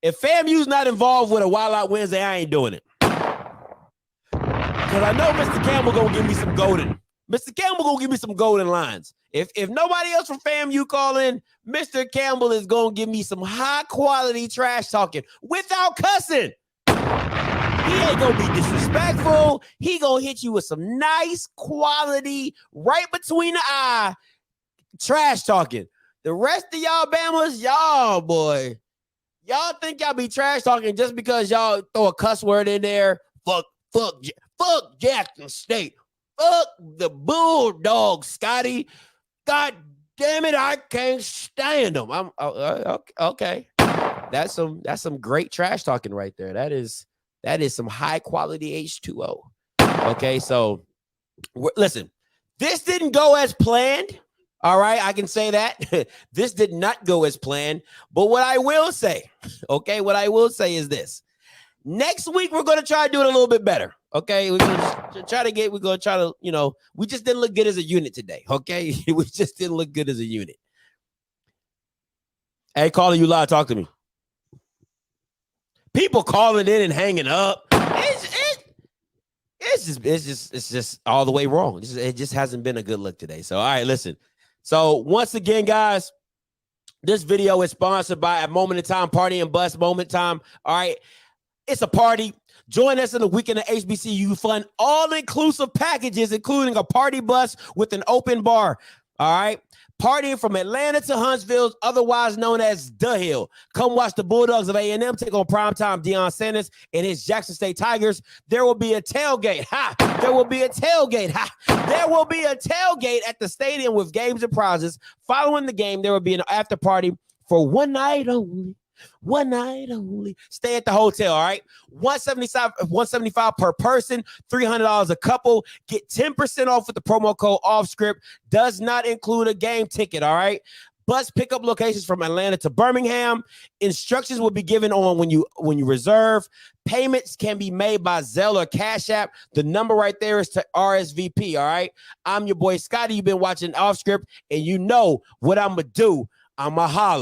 If FAMU's not involved with a Wild Out Wednesday, I ain't doing it. Because I know Mr. Campbell gonna give me some golden. Mr. Campbell gonna give me some golden lines. If nobody else from FAMU call in, Mr. Campbell is gonna give me some high quality trash talking without cussing. He ain't gonna be disrespectful. He gonna hit you with some nice quality, right between the eye, trash talking. The rest of y'all Bamas, y'all think y'all be trash talking just because y'all throw a cuss word in there. Fuck Jackson State. Fuck the Bulldogs, Scotty. God damn it, I can't stand them. I'm okay. That's some great trash talking right there. That is some high quality H2O. Okay, so listen, this didn't go as planned. All right, I can say that. This did not go as planned. But what I will say is this. Next week, we're going to try to do it a little bit better. Okay, we're going to try to, we just didn't look good as a unit today. Okay, we just didn't look good as a unit. Hey, calling you live, talk to me. People calling in and hanging up. It's just all the way wrong. It just hasn't been a good look today. So, all right, listen. So once again, guys, this video is sponsored by A Moment in Time Party and Bus. Moment Time. All right. It's a party. Join us in the weekend of HBCU fun, all-inclusive packages, including a party bus with an open bar. All right. Partying from Atlanta to Huntsville, otherwise known as The Hill. Come watch the Bulldogs of A&M take on primetime Deion Sanders and his Jackson State Tigers. There will be a tailgate. There will be a tailgate. There will be a tailgate at the stadium with games and prizes. Following the game, there will be an after party for one night only. One night only. Stay at the hotel, all right? $175 per person, $300 a couple. Get 10% off with the promo code OFFScript. Does not include a game ticket, all right? Bus pickup locations from Atlanta to Birmingham. Instructions will be given on when you reserve. Payments can be made by Zelle or Cash App. The number right there is to RSVP, all right? I'm your boy Scotty. You've been watching OFFScript, and you know what I'm going to do. I'm going to holler.